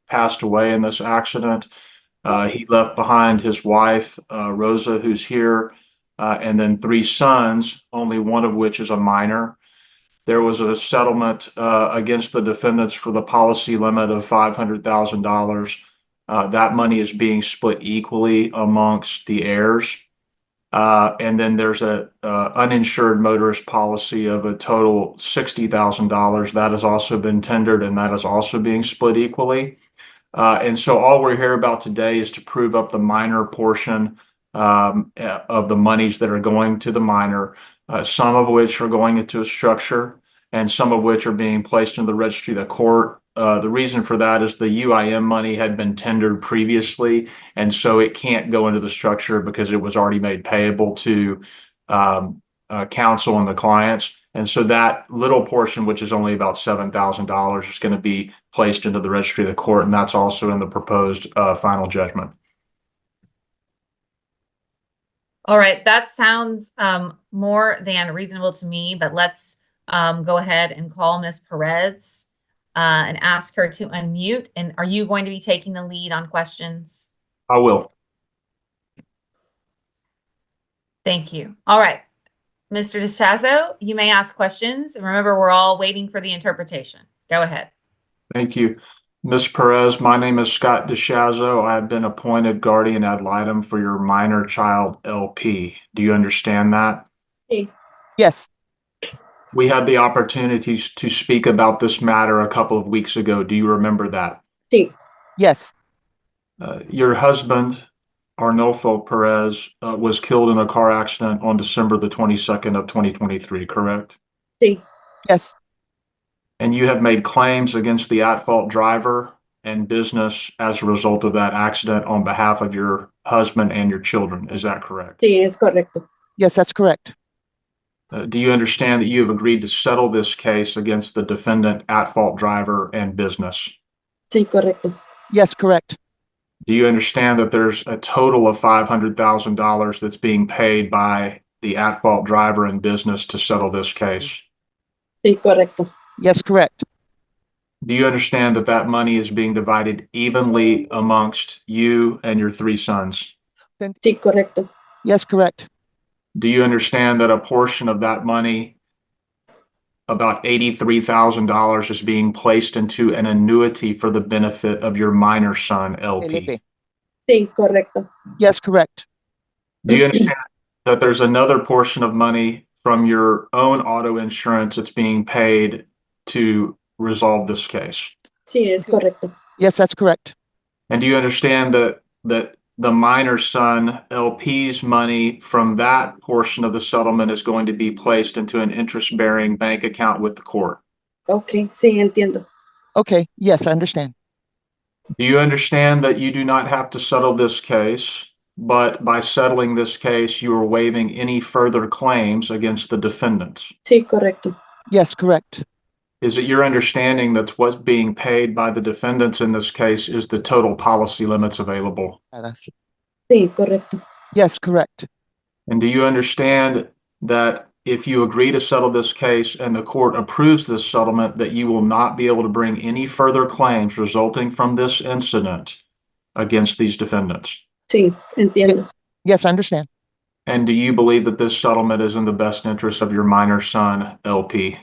passed away in this accident. He left behind his wife, Rosa, who's here, and then three sons, only one of which is a minor. There was a settlement against the defendants for the policy limit of $500,000. That money is being split equally amongst the heirs. And then there's a uninsured motorist policy of a total $60,000 that has also been tendered, and that is also being split equally. And so all we're here about today is to prove up the minor portion of the monies that are going to the minor, some of which are going into a structure and some of which are being placed in the registry of the court. The reason for that is the UIM money had been tendered previously, and so it can't go into the structure because it was already made payable to counsel and the clients. And so that little portion, which is only about $7,000, is going to be placed into the registry of the court, and that's also in the proposed final judgment. All right, that sounds more than reasonable to me, but let's go ahead and call Ms. Perez and ask her to unmute. And are you going to be taking the lead on questions? I will. Thank you. All right, Mr. DeShazo, you may ask questions. And remember, we're all waiting for the interpretation. Go ahead. Thank you. Ms. Perez, my name is Scott DeShazo. I have been appointed guardian ad litem for your minor child LP. Do you understand that? Yes. We had the opportunity to speak about this matter a couple of weeks ago. Do you remember that? Yes. Your husband, Arnulfo Perez, was killed in a car accident on December the 22nd of 2023, correct? Yes. And you have made claims against the at-fault driver and business as a result of that accident on behalf of your husband and your children. Is that correct? Yes, that's correct. Do you understand that you have agreed to settle this case against the defendant, at-fault driver, and business? Yes, correct. Do you understand that there's a total of $500,000 that's being paid by the at-fault driver and business to settle this case? Yes, correct. Do you understand that that money is being divided evenly amongst you and your three sons? Yes, correct. Do you understand that a portion of that money, about $83,000, is being placed into an annuity for the benefit of your minor son, LP? Yes, correct. Do you understand that there's another portion of money from your own auto insurance that's being paid to resolve this case? Yes, that's correct. And do you understand that the minor son, LP's money from that portion of the settlement is going to be placed into an interest-bearing bank account with the court? Okay, yes, I understand. Do you understand that you do not have to settle this case, but by settling this case, you are waiving any further claims against the defendants? Yes, correct. Is it your understanding that what's being paid by the defendants in this case is the total policy limits available? Yes, correct. And do you understand that if you agree to settle this case and the court approves this settlement, that you will not be able to bring any further claims resulting from this incident against these defendants? Yes, I understand. And do you believe that this settlement is in the best interest of your minor son, LP?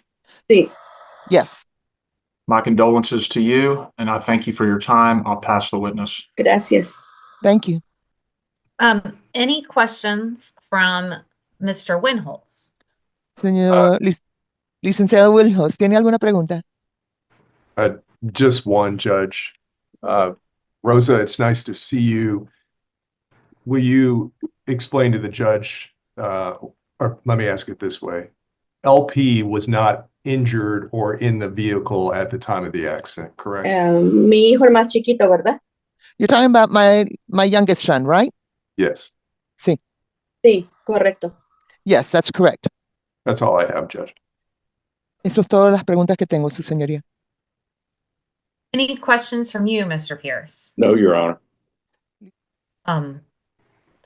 Yes. My condolences to you, and I thank you for your time. I'll pass the witness. Thank you. Any questions from Mr. Winholz? Señor licenciado Wilhouse, ¿tiene alguna pregunta? Just one, Judge. Rosa, it's nice to see you. Will you explain to the judge, or let me ask it this way. LP was not injured or in the vehicle at the time of the accident, correct? Mi hijo el más chiquito, ¿verdad? You're talking about my youngest son, right? Yes. Sí, correcto. Yes, that's correct. That's all I have, Judge. Eso es todas las preguntas que tengo, su señoría. Any questions from you, Mr. Pierce? No, Your Honor.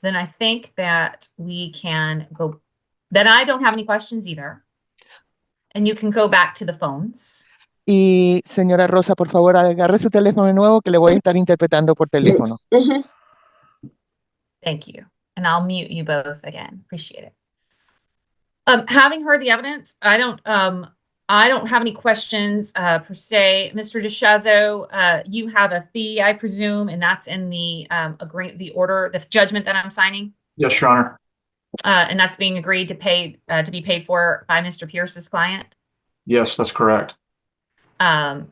Then I think that we can go. Then I don't have any questions either. And you can go back to the phones. Y señora Rosa, por favor, agarre su teléfono de nuevo que le voy a estar interpretando por teléfono. Thank you. And I'll mute you both again. Appreciate it. Having heard the evidence, I don't I don't have any questions per se. Mr. DeShazo, you have a fee, I presume, and that's in the the order, the judgment that I'm signing, Yes, Your Honor. and that's being agreed to be paid for by Mr. Pierce's client. Yes, that's correct. And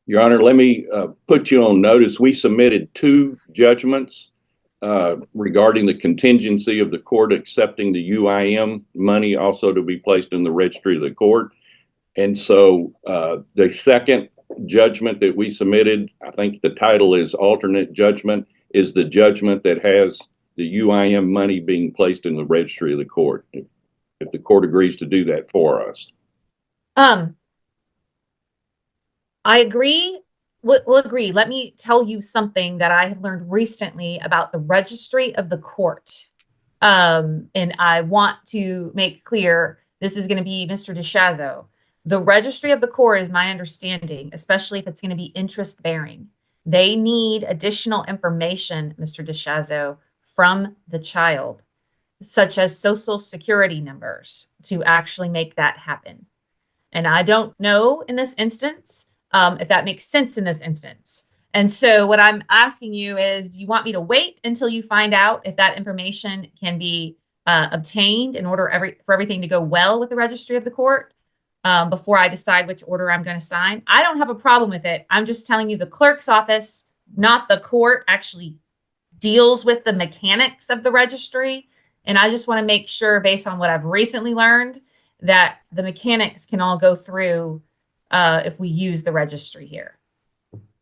Your Honor, let me put you on notice. We submitted 2 judgments regarding the contingency of the court accepting the UIM money also to be placed in the registry of the court. And so the second judgment that we submitted, I think the title is alternate judgment, is the judgment that has the UIM money being placed in the registry of the court, if the court agrees to do that for us. I agree. We'll agree. Let me tell you something that I have learned recently about the registry of the court. And I want to make clear, this is going to be Mr. DeShazo. The registry of the court is my understanding, especially if it's going to be interest bearing. They need additional information, Mr. DeShazo, from the child, such as social security numbers, to actually make that happen. And I don't know in this instance if that makes sense in this instance. And so what I'm asking you is, do you want me to wait until you find out if that information can be obtained in order for everything to go well with the registry of the court before I decide which order I'm going to sign? I don't have a problem with it. I'm just telling you the clerk's office, not the court, actually deals with the mechanics of the registry. And I just want to make sure, based on what I've recently learned, that the mechanics can all go through if we use the registry here.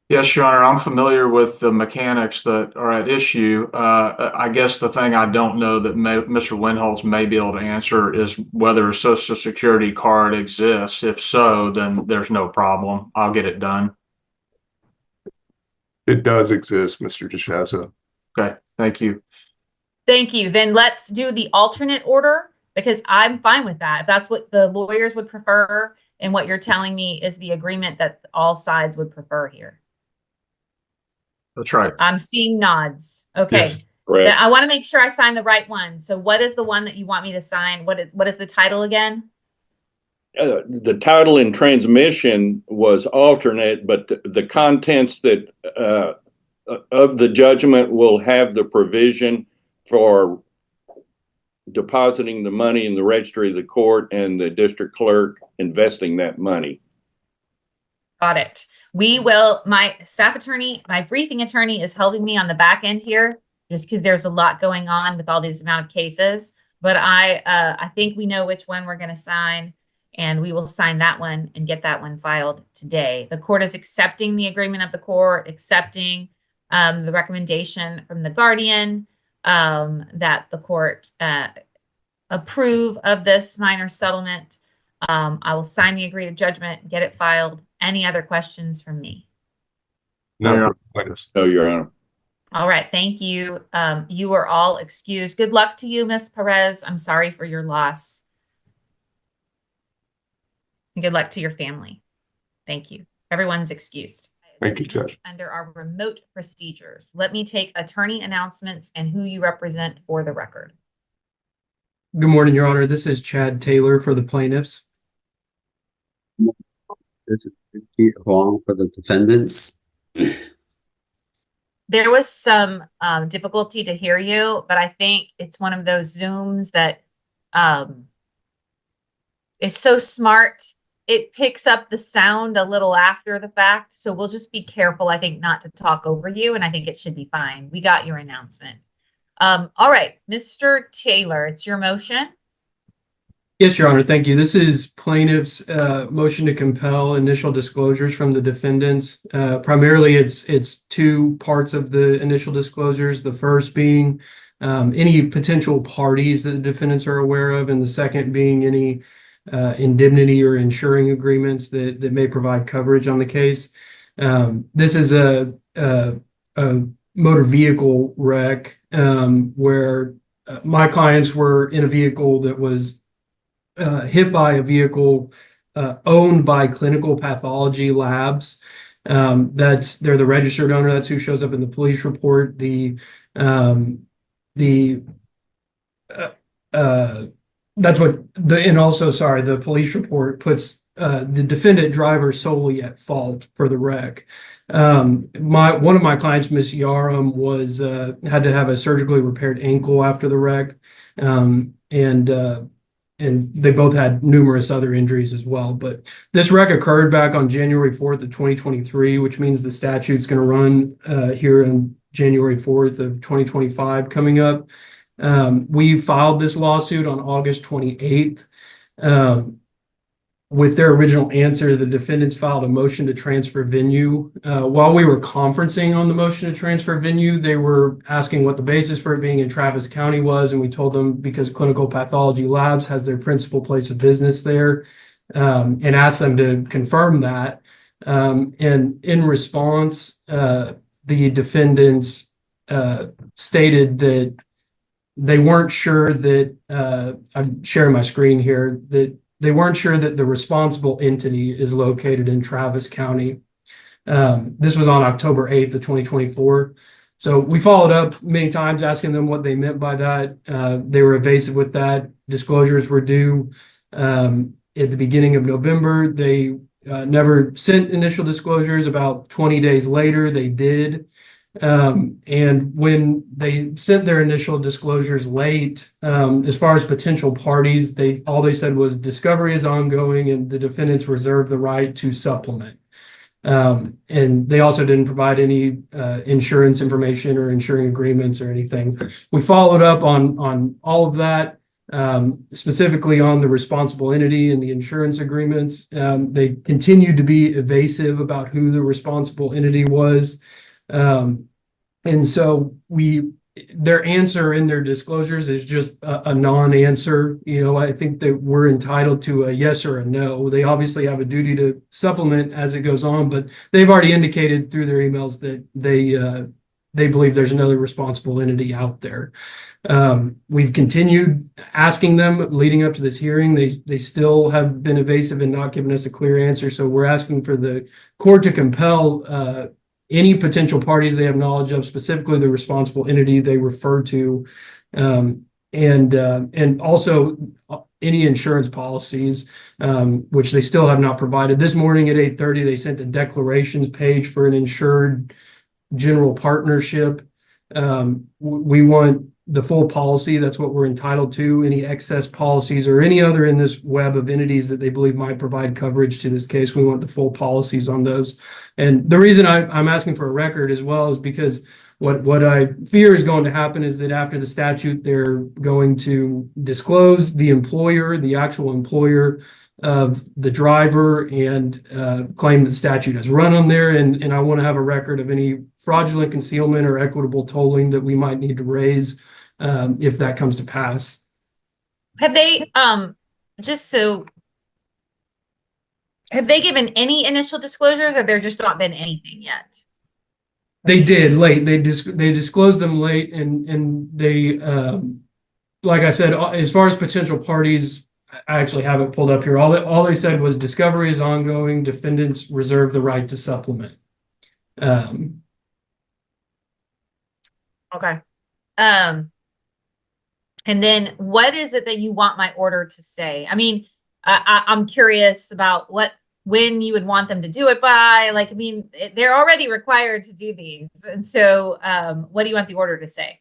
Yes, Your Honor, I'm familiar with the mechanics that are at issue. I guess the thing I don't know that Mr. Windholz may be able to answer is whether a Social Security card exists. If so, then there's no problem. I'll get it done. It does exist, Mr. DeShazo. Okay, thank you. Thank you. Then let's do the alternate order, because I'm fine with that. If that's what the lawyers would prefer, and what you're telling me is the agreement that all sides would prefer here. That's right. I'm seeing nods. Okay. Yes, correct. I want to make sure I sign the right one. So what is the one that you want me to sign? What is the title again? The title in transmission was alternate, but the contents that of the judgment will have the provision for depositing the money in the registry of the court and the district clerk investing that money. Got it. We will, my staff attorney, my briefing attorney is helping me on the back end here, just because there's a lot going on with all these amount of cases. But I think we know which one we're going to sign, and we will sign that one and get that one filed today. The court is accepting the agreement of the court, accepting the recommendation from the guardian that the court approve of this minor settlement. I will sign the agreed judgment, get it filed. Any other questions from me? No, Your Honor. All right, thank you. You are all excused. Good luck to you, Ms. Perez. I'm sorry for your loss. And good luck to your family. Thank you. Everyone's excused. Thank you, Judge. Under our remote procedures, let me take attorney announcements and who you represent for the record. Good morning, Your Honor. This is Chad Taylor for the plaintiffs. This is Pete Huang for the defendants. There was some difficulty to hear you, but I think it's one of those Zooms that is so smart. It picks up the sound a little after the fact. So we'll just be careful, I think, not to talk over you. And I think it should be fine. We got your announcement. All right, Mr. Taylor, it's your motion. Yes, Your Honor. Thank you. This is plaintiff's motion to compel initial disclosures from the defendants. Primarily, it's 2 parts of the initial disclosures. The first being any potential parties that the defendants are aware of, and the second being any indemnity or insuring agreements that may provide coverage on the case. This is a motor vehicle wreck where my clients were in a vehicle that was hit by a vehicle owned by Clinical Pathology Labs. They're the registered owner. That's who shows up in the police report. The That's what and also, sorry, the police report puts the defendant driver solely at fault for the wreck. One of my clients, Miss Yarum, was had to have a surgically repaired ankle after the wreck, and they both had numerous other injuries as well. But this wreck occurred back on January 4th of 2023, which means the statute's going to run here on January 4th of 2025 coming up. We filed this lawsuit on August 28th. With their original answer, the defendants filed a motion to transfer venue. While we were conferencing on the motion to transfer venue, they were asking what the basis for it being in Travis County was, and we told them because Clinical Pathology Labs has their principal place of business there, and asked them to confirm that. And in response, the defendants stated that they weren't sure that, I'm sharing my screen here, that they weren't sure that the responsible entity is located in Travis County. This was on October 8th of 2024. So we followed up many times asking them what they meant by that. They were evasive with that. Disclosures were due at the beginning of November. They never sent initial disclosures. About 20 days later, they did. And when they sent their initial disclosures late, as far as potential parties, all they said was discovery is ongoing and the defendants reserve the right to supplement. And they also didn't provide any insurance information or insuring agreements or anything. We followed up on all of that, specifically on the responsible entity and the insurance agreements. They continued to be evasive about who the responsible entity was. And so their answer in their disclosures is just a non-answer. I think that we're entitled to a yes or a no. They obviously have a duty to supplement as it goes on, but they've already indicated through their emails that they believe there's another responsible entity out there. We've continued asking them leading up to this hearing. They still have been evasive and not giving us a clear answer. So we're asking for the court to compel any potential parties they have knowledge of, specifically the responsible entity they refer to, and also any insurance policies, which they still have not provided. This morning at 8:30, they sent a declarations page for an insured general partnership. We want the full policy. That's what we're entitled to. Any excess policies or any other in this web of entities that they believe might provide coverage to this case, we want the full policies on those. And the reason I'm asking for a record as well is because what I fear is going to happen is that after the statute, they're going to disclose the employer, the actual employer of the driver, and claim that statute has run on there. And I want to have a record of any fraudulent concealment or equitable tolling that we might need to raise if that comes to pass. Have they, have they given any initial disclosures, or there just not been anything yet? They did late. They disclosed them late, and they, like I said, as far as potential parties, I actually have it pulled up here. All they said was discovery is ongoing. Defendants reserve the right to supplement. Okay. And then what is it that you want my order to say? I mean, I'm curious about when you would want them to do it by. Like, I mean, they're already required to do these. And so what do you want the order to say?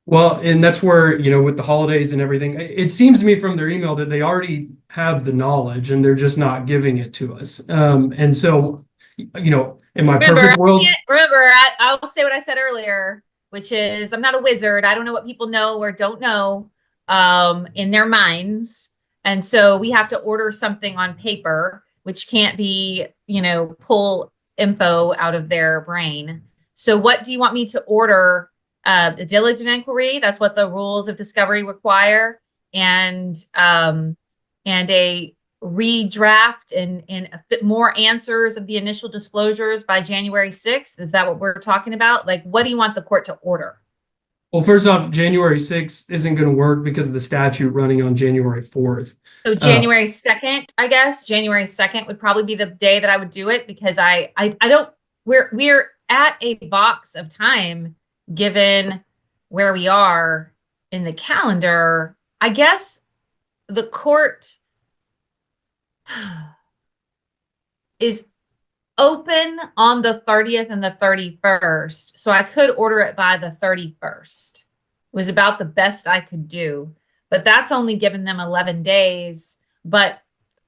Well, and that's where, with the holidays and everything, it seems to me from their email that they already have the knowledge and they're just not giving it to us. And so, in my perfect world. I'll say what I said earlier, which is I'm not a wizard. I don't know what people know or don't know in their minds. And so we have to order something on paper, which can't be, pull info out of their brain. So what do you want me to order? A diligent inquiry, that's what the rules of discovery require, and a redraft and more answers of the initial disclosures by January 6th. Is that what we're talking about? Like, what do you want the court to order? Well, first off, January 6th isn't going to work because of the statute running on January 4th. So January 2nd, I guess. January 2nd would probably be the day that I would do it, because I don't, we're at a box of time given where we are in the calendar. I guess the court is open on the 30th and the 31st, so I could order it by the 31st. It was about the best I could do, but that's only given them 11 days, but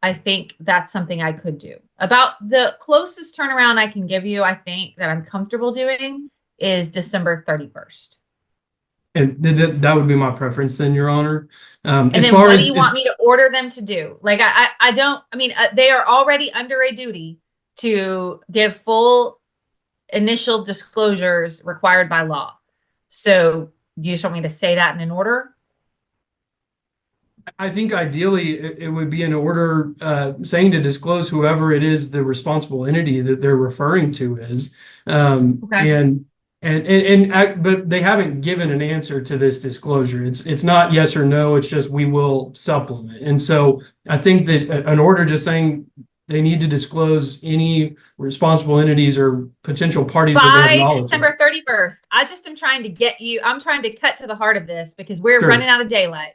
I think that's something I could do. About the closest turnaround I can give you, I think that I'm comfortable doing is December 31st. And that would be my preference then, Your Honor. And As then far what as do you want me to order them to do? Like, I don't, I mean, they are already under a duty to give full initial disclosures required by law. So do you just want me to say that in an order? I think ideally it would be an order saying to disclose whoever it is the responsible entity that they're referring to is. Okay. But they haven't given an answer to this disclosure. It's not yes or no. It's just we will supplement. And so I think that an order just saying they need to disclose any responsible entities or potential parties that they have By knowledge of. December 31st. I just am trying to get you, I'm trying to cut to the heart of this because we're Sure. running out of daylight.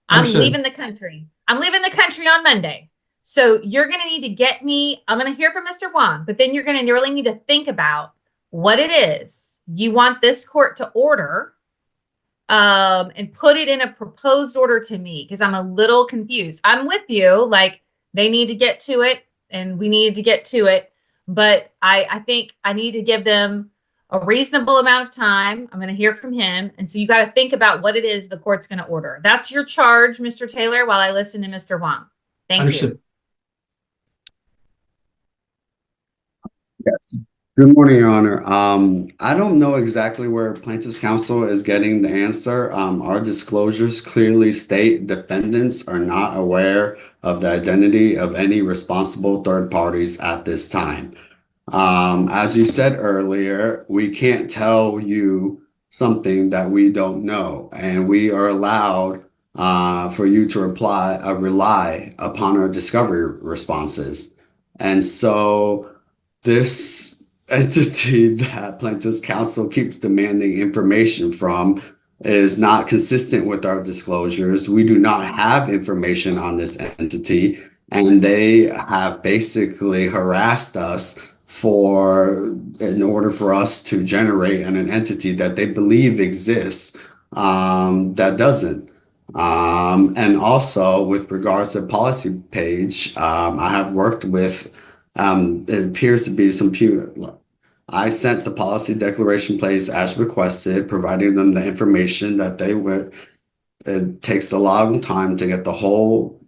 I'm Understood. leaving the country. I'm leaving the country on Monday. So you're going to need to get me, I'm going to hear from Mr. Wong, but then you're going to really need to think about what it is you want this court to order and put it in a proposed order to me because I'm a little confused. I'm with you. Like they need to get to it and we need to get to it. But I think I need to give them a reasonable amount of time. I'm going to hear from him. And so you got to think about what it is the court's going to order. That's your charge, Mr. Taylor, while I listen to Mr. Wong. Thank Understood. you. Yes. Good morning, Your Honor. I don't know exactly where plaintiff's counsel is getting the answer. Our disclosures clearly state defendants are not aware of the identity of any responsible third parties at this time. As you said earlier, we can't tell you something that we don't know, and we are allowed for you to rely upon our discovery responses. And so this entity that plaintiff's counsel keeps demanding information from is not consistent with our disclosures. We do not have information on this entity, and they have basically harassed us in order for us to generate an entity that they believe exists that doesn't. And also with regards to policy page, I have worked with it appears to be some I sent the policy declaration page as requested, providing them the information that they would. It takes a long time to get the whole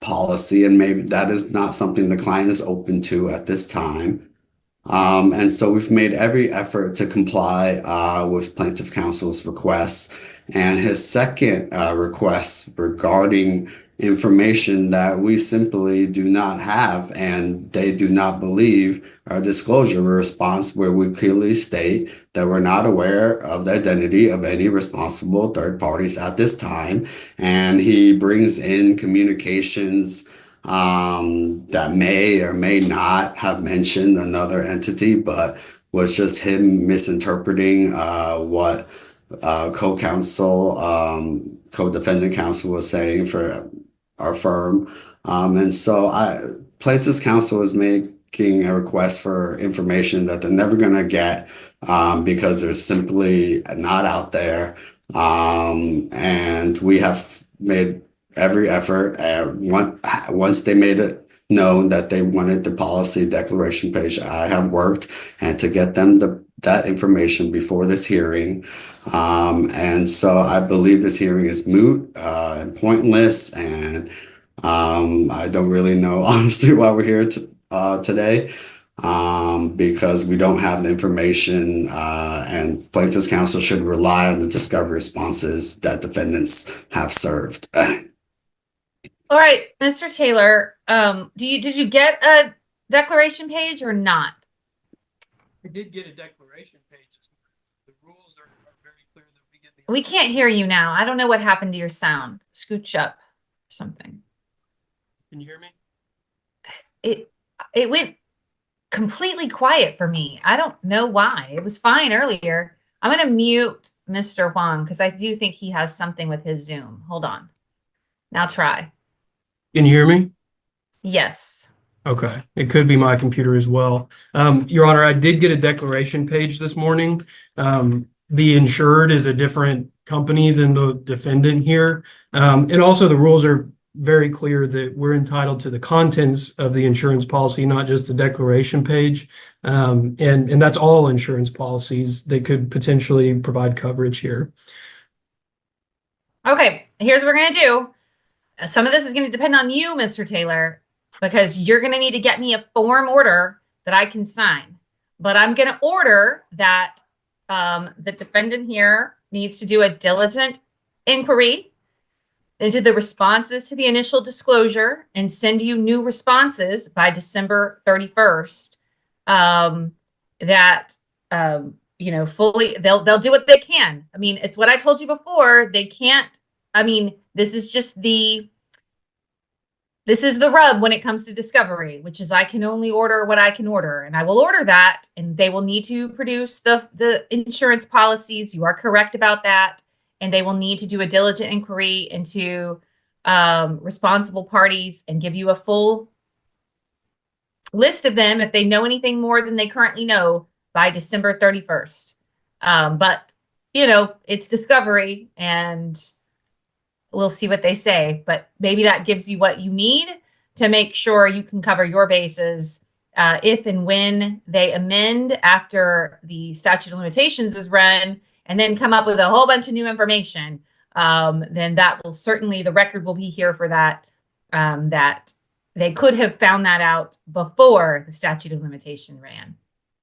policy, and maybe that is not something the client is open to at this time. And so we've made every effort to comply with plaintiff counsel's requests. And his second request regarding information that we simply do not have and they do not believe our disclosure response, where we clearly state that we're not aware of the identity of any responsible third parties at this time. And he brings in communications that may or may not have mentioned another entity, but was just him misinterpreting what co-defendant counsel was saying for our firm. And so plaintiff's counsel is making a request for information that they're never going to get because they're simply not out there. And we have made every effort. Once they made it known that they wanted the policy declaration page, I have worked and to get them that information before this hearing. And so I believe this hearing is moot and pointless. And I don't really know honestly why we're here today. Because we don't have the information, and plaintiff's counsel should rely on the discovery responses that defendants have served. All right, Mr. Taylor, did you get a declaration page or not? I did get a declaration page. The rules are very clear that we get the. We can't hear you now. I don't know what happened to your sound. Scooch up or something. Can you hear me? It went completely quiet for me. I don't know why. It was fine earlier. I'm going to mute Mr. Huang because I do think he has something with his Zoom. Hold on. Now try. Can you hear me? Yes. Okay, it could be my computer as well. Your Honor, I did get a declaration page this morning. The insured is a different company than the defendant here. And also the rules are very clear that we're entitled to the contents of the insurance policy, not just the declaration page. And that's all insurance policies that could potentially provide coverage here. Okay, here's what we're going to do. Some of this is going to depend on you, Mr. Taylor, because you're going to need to get me a form order that I can sign. But I'm going to order that the defendant here needs to do a diligent inquiry into the responses to the initial disclosure and send you new responses by December 31st. Fully, they'll do what they can. I mean, it's what I told you before. They can't. I mean, this is the rub when it comes to discovery, which is I can only order what I can order, and I will order that, and they will need to produce the insurance policies. You are correct about that. And they will need to do a diligent inquiry into responsible parties and give you a full list of them if they know anything more than they currently know by December 31st. But, it's discovery and we'll see what they say. But maybe that gives you what you need to make sure you can cover your bases if and when they amend after the statute of limitations is run, and then come up with a whole bunch of new information, then that will certainly, the record will be here for that, that they could have found that out before the statute of limitation ran.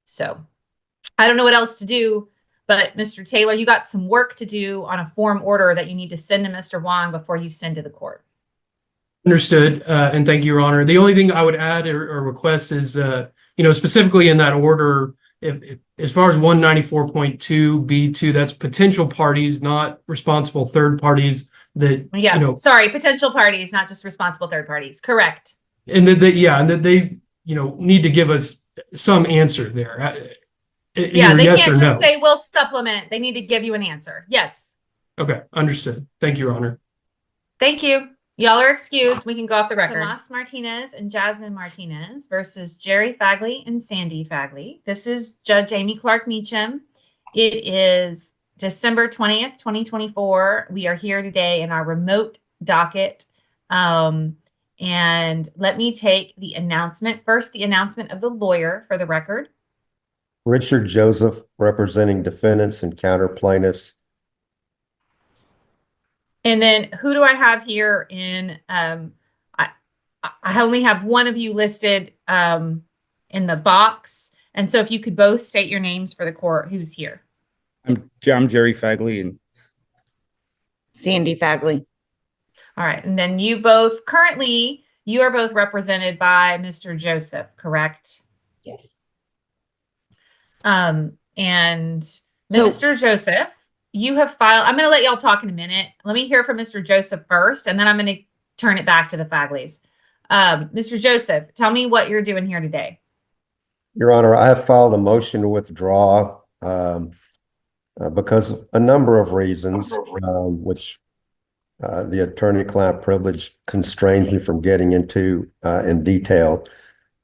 So I don't know what else to do, but Mr. Taylor, you got some work to do on a form order that you need to send to Mr. Wong before you send to the court. Understood, and thank you, Your Honor. The only thing I would add or request is, specifically in that order, if as far as 194.2 B2, that's potential parties, not responsible third parties that, Sorry, potential parties, not just responsible third parties. Correct. And that they, need to give us some answer there. They yes can't or just no. say we'll supplement. They need to give you an answer. Yes. Okay, understood. Thank you, Your Honor. Thank you. Y'all are excused. We can go off the record. Tomas Martinez and Jasmine Martinez versus Jerry Fagley and Sandy Fagley. This is Judge Amy Clark Meachum. It is December 20th, 2024. We are here today in our remote docket. And let me take the announcement. First, the announcement of the lawyer for the record. Richard Joseph, representing defendants and counter plaintiffs. And then who do I have here in, I only have one of you listed in the box. And so if you could both state your names for the court, who's here? I'm Jerry Fagley and Sandy Fagley. All right. And then you both, currently, you are both represented by Mr. Joseph, correct? Yes. And Mr. Joseph, you have filed, I'm going to let y'all talk in a minute. Let me hear from Mr. Joseph first, and then I'm going to turn it back to the Fagleys. Mr. Joseph, tell me what you're doing here today. Your Honor, I have filed a motion to withdraw because of a number of reasons, which the attorney-client privilege constrains me from getting into in detail.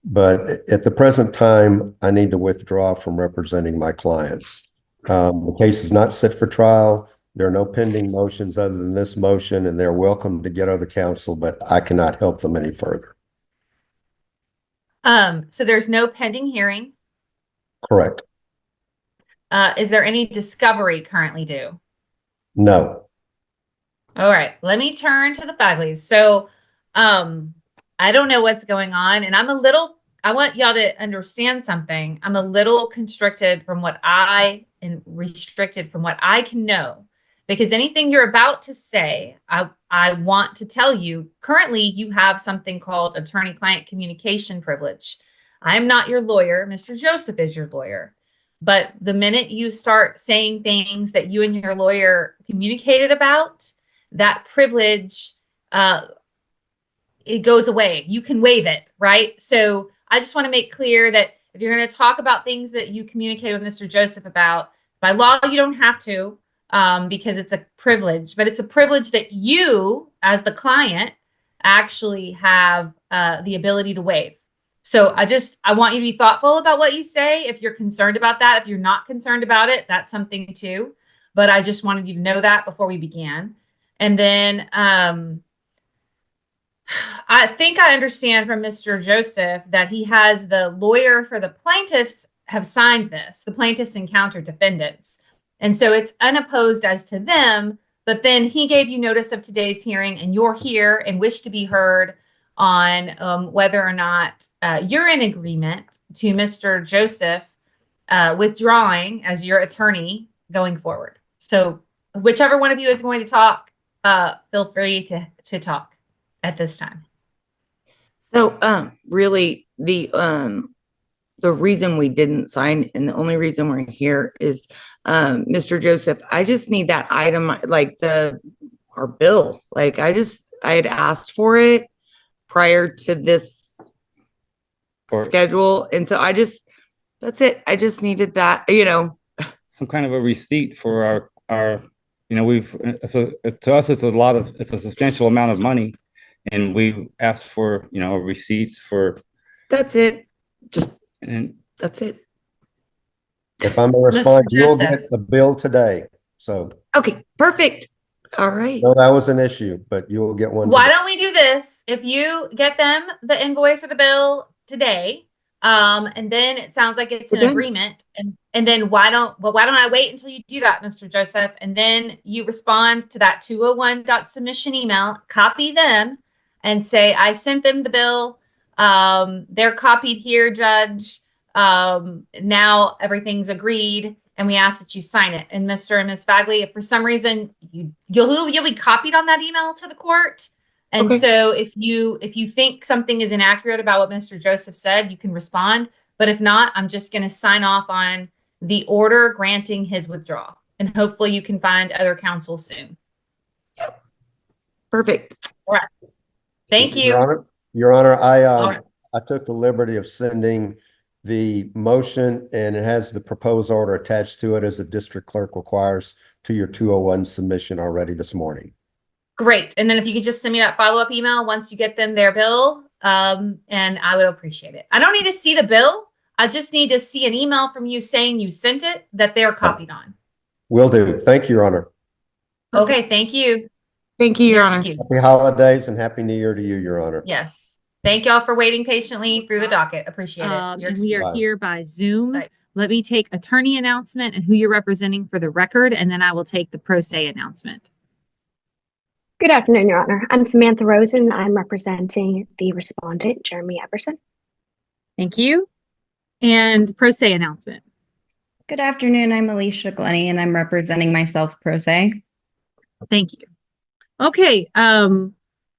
But at the present time, I need to withdraw from representing my clients. The case is not set for trial. There are no pending motions other than this motion, and they're welcome to get other counsel, but I cannot help them any further. So there's no pending hearing. Correct. Is there any discovery currently due? No. All right, let me turn to the Fagleys. So I don't know what's going on, and I want y'all to understand something. I'm a little constricted from what and restricted from what I can know, because anything you're about to say, I want to tell you, currently you have something called attorney-client communication privilege. I'm not your lawyer. Mr. Joseph is your lawyer. But the minute you start saying things that you and your lawyer communicated about, that privilege, it goes away. You can waive it, right? So I just want to make clear that if you're going to talk about things that you communicated with Mr. Joseph about, by law, you don't have to, because it's a privilege, but it's a privilege that you, as the client, actually have the ability to waive. So I want you to be thoughtful about what you say. If you're concerned about that, if you're not concerned about it, that's something too. But I just wanted you to know that before we began. And then I think I understand from Mr. Joseph that he has the lawyer for the plaintiffs have signed this, the plaintiffs and counter defendants. And so it's unopposed as to them, but then he gave you notice of today's hearing and you're here and wish to be heard on whether or not you're in agreement to Mr. Joseph withdrawing as your attorney going forward. So whichever one of you is going to talk, feel free to talk at this time. So, really, the reason we didn't sign and the only reason we're here is, Mr. Joseph, I just need that item, like our bill. Like I had asked for it prior to this schedule. And so that's it. I just needed that, Some kind of a receipt for our, so to us, it's a substantial amount of money. And we asked for, receipts for. That's it. That's it. If I'm gonna respond, you'll get the bill today. So. Okay, perfect. All right. No, that was an issue, but you will get one. Why don't we do this? If you get them the invoice or the bill today, and then it sounds like it's an agreement, and then why don't I wait until you do that, Mr. Joseph, and then you respond to that 201.submission email, copy them, and say I sent them the bill. They're copied here, Judge. Now everything's agreed, and we ask that you sign it. And Mr. and Ms. Fagley, if for some reason you'll be copied on that email to the court. And so if you think something is inaccurate about what Mr. Joseph said, you can respond. But if not, I'm just going to sign off on the order granting his withdrawal. And hopefully you can find other counsel soon. Perfect. All right. Thank you. Your Honor, I took the liberty of sending the motion, and it has the proposed order attached to it as the district clerk requires to your 201 submission already this morning. Great. And then if you could just send me that follow-up email once you get them their bill, and I would appreciate it. I don't need to see the bill. I just need to see an email from you saying you sent it, that they're copied on. Will do. Thank you, Your Honor. Okay. Thank you. Thank you, Your Honor. Happy holidays and Happy New Year to you, Your Honor. Yes. Thank y'all for waiting patiently through the docket. Appreciate it. And we are here by Zoom. Right. Let me take attorney announcement and who you're representing for the record, and then I will take the pro se announcement. Good afternoon, Your Honor. I'm Samantha Rosen. I'm representing the respondent, Jeremy Everson. Thank you. And pro se announcement. Good afternoon. I'm Alicia Glenny, and I'm representing myself pro se. Thank you. Okay.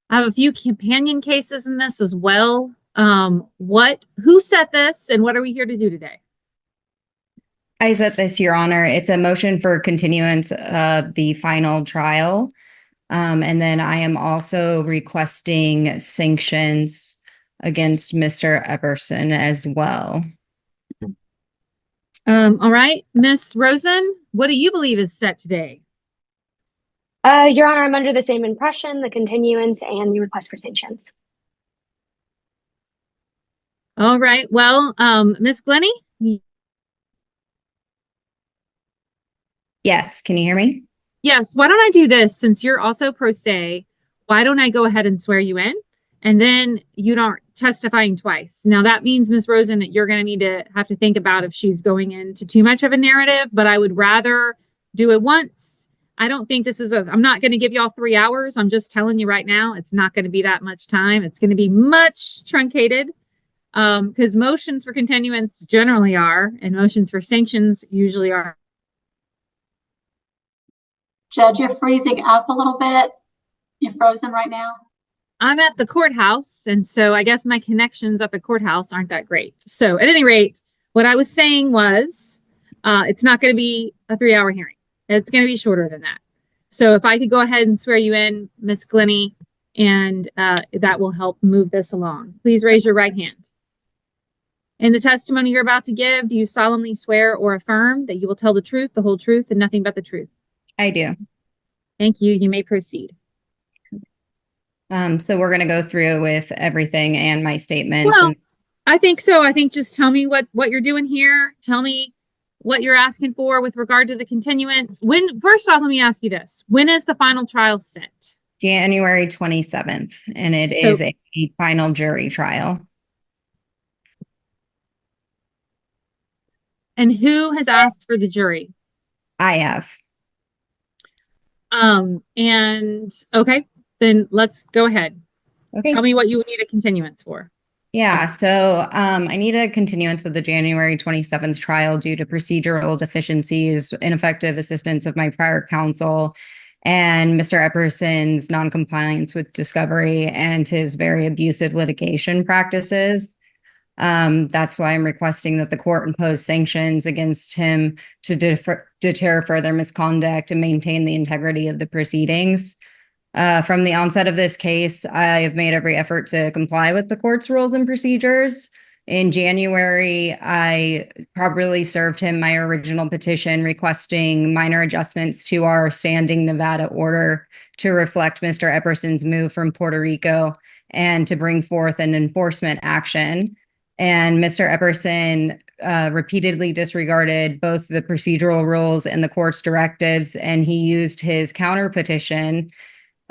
I have a few companion cases in this as well. Who set this and what are we here to do today? I set this, Your Honor. It's a motion for continuance of the final trial. And then I am also requesting sanctions against Mr. Everson as well. All right, Miss Rosen, what do you believe is set today? Your Honor, I'm under the same impression, the continuance and the request for sanctions. All right. Well, Miss Glenny? Yes. Can you hear me? Yes. Why don't I do this? Since you're also pro se, why don't I go ahead and swear you in? And then you aren't testifying twice. Now that means, Ms. Rosen, that you're going to need to have to think about if she's going into too much of a narrative, but I would rather do it once. I don't think this is I'm not going to give y'all 3 hours. I'm just telling you right now, it's not going to be that much time. It's going to be much truncated because motions for continuance generally are, and motions for sanctions usually are. Judge, you're freezing up a little bit. You're frozen right now. I'm at the courthouse, and so I guess my connections at the courthouse aren't that great. So at any rate, what I was saying was it's not going to be a 3-hour hearing. It's going to be shorter than that. So if I could go ahead and swear you in, Miss Glenny, and that will help move this along. Please raise your right hand. In the testimony you're about to give, do you solemnly swear or affirm that you will tell the truth, the whole truth, and nothing but the truth? I do. Thank you. You may proceed. So we're going to go through with everything and my statements. Well, and I think so. I think just tell me what you're doing here. Tell me what you're asking for with regard to the continuance. First off, let me ask you this. When is the final trial set? January 27th, and it So- is a final jury trial. And who has asked for the jury? I have. And okay, then let's go ahead. Okay. Tell me what you would need a continuance for. Yeah, so I need a continuance of the January 27th trial due to procedural deficiencies, ineffective assistance of my prior counsel, and Mr. Epperson's noncompliance with discovery and his very abusive litigation practices. That's why I'm requesting that the court impose sanctions against him to deter further misconduct and maintain the integrity of the proceedings. From the onset of this case, I have made every effort to comply with the court's rules and procedures. In January, I properly served him my original petition requesting minor adjustments to our standing Nevada order to reflect Mr. Epperson's move from Puerto Rico and to bring forth an enforcement action. And Mr. Epperson repeatedly disregarded both the procedural rules and the court's directives, and he used his counter petition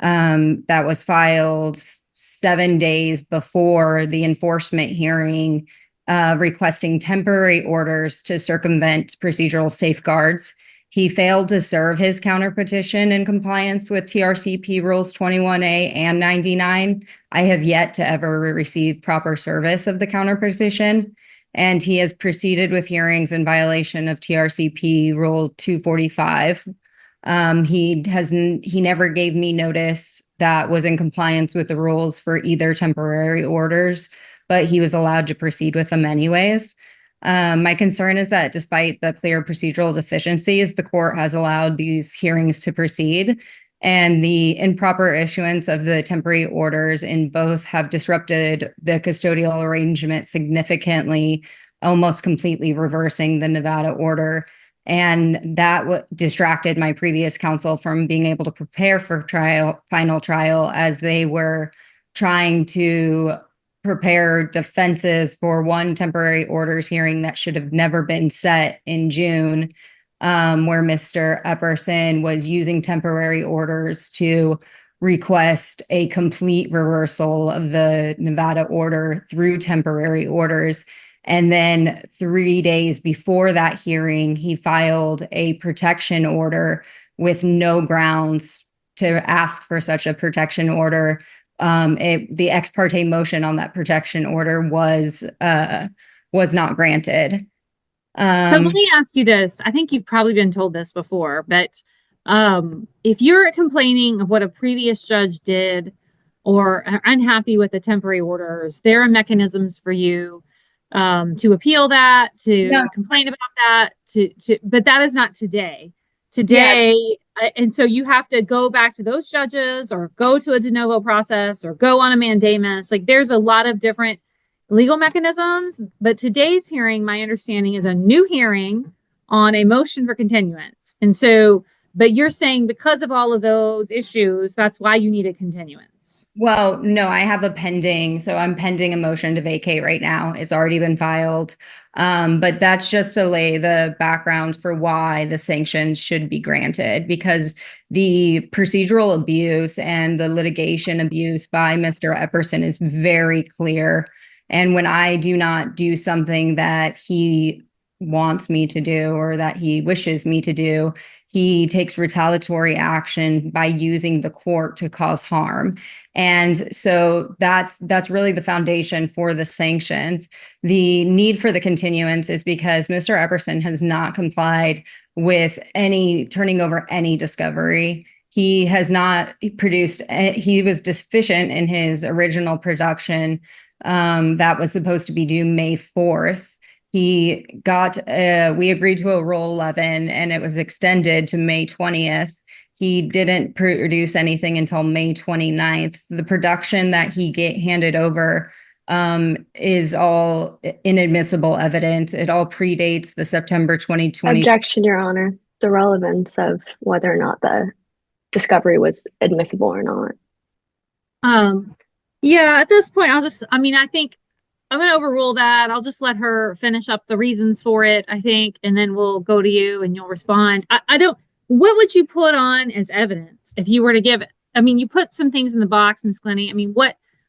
that was filed 7 days before the enforcement hearing, requesting temporary orders to circumvent procedural safeguards. He failed to serve his counter petition in compliance with TRCP rules 21A and 99. I have yet to ever receive proper service of the counter petition, and he has proceeded with hearings in violation of TRCP rule 245. He never gave me notice that was in compliance with the rules for either temporary orders, but he was allowed to proceed with them anyways. My concern is that despite the clear procedural deficiencies, the court has allowed these hearings to proceed, and the improper issuance of the temporary orders in both have disrupted the custodial arrangement significantly, almost completely reversing the Nevada order. And that distracted my previous counsel from being able to prepare for final trial, as they were trying to prepare defenses for one temporary orders hearing that should have never been set in June, where Mr. Epperson was using temporary orders to request a complete reversal of the Nevada order through temporary orders. And then 3 days before that hearing, he filed a protection order with no grounds to ask for such a protection order. The ex parte motion on that protection order was not granted. So let me ask you this. I think you've probably been told this before, but if you're complaining of what a previous judge did or are unhappy with the temporary orders, there are mechanisms for you to appeal that, to complain about that, but that is not today. And so you have to go back to those judges or go to a de novo process or go on a mandamus. Like, there's a lot of different legal mechanisms, but today's hearing, my understanding, is a new hearing on a motion for continuance. And so, but you're saying because of all of those issues, that's why you need a continuance. Well, no, I have I'm pending a motion to vacate right now. It's already been filed. But that's just to lay the background for why the sanctions should be granted, because the procedural abuse and the litigation abuse by Mr. Epperson is very clear. And when I do not do something that he wants me to do or that he wishes me to do, he takes retaliatory action by using the court to cause harm. And so that's really the foundation for the sanctions. The need for the continuance is because Mr. Epperson has not complied with turning over any discovery. He has not produced, he was deficient in his original production that was supposed to be due May 4th. We agreed to a Rule 11 and it was extended to May 20th. He didn't produce anything until May 29th. The production that he handed over is all inadmissible evidence. It all predates the September 2020. Objection, Your Honor. The relevance of whether or not the discovery was admissible or not. Yeah, at this point, I think I'm going to overrule that. I'll just let her finish up the reasons for it, I think, and then we'll go to you and you'll respond. I don't, what would you put on as evidence if you were to give it? I mean, you put some things in the box, Miss Glennie. I mean,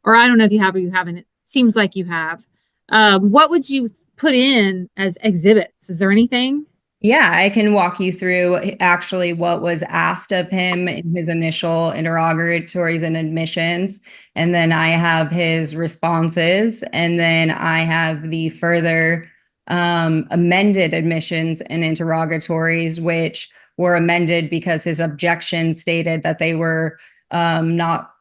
or I don't know if you have or you haven't. It seems like you have. What would you put in as exhibits? Is there anything? Yeah, I can walk you through actually what was asked of him in his initial interrogatories and admissions. And then I have his responses. And then I have the further amended admissions and interrogatories, which were amended because his objections stated that they were not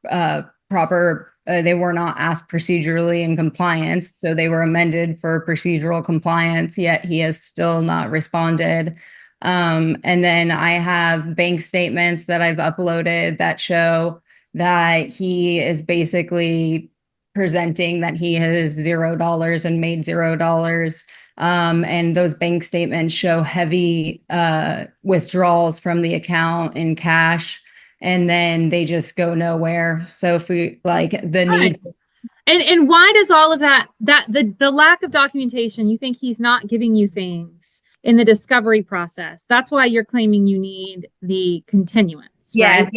proper. They were not asked procedurally in compliance, so they were amended for procedural compliance, yet he has still not responded. And then I have bank statements that I've uploaded that show that he is basically presenting that he has $0 and made $0. And those bank statements show heavy withdrawals from the account in cash, and then they just go nowhere. So if we like the need. And why does all of that the lack of documentation, you think he's not giving you things in the discovery process? That's why you're claiming you need the continuance, right?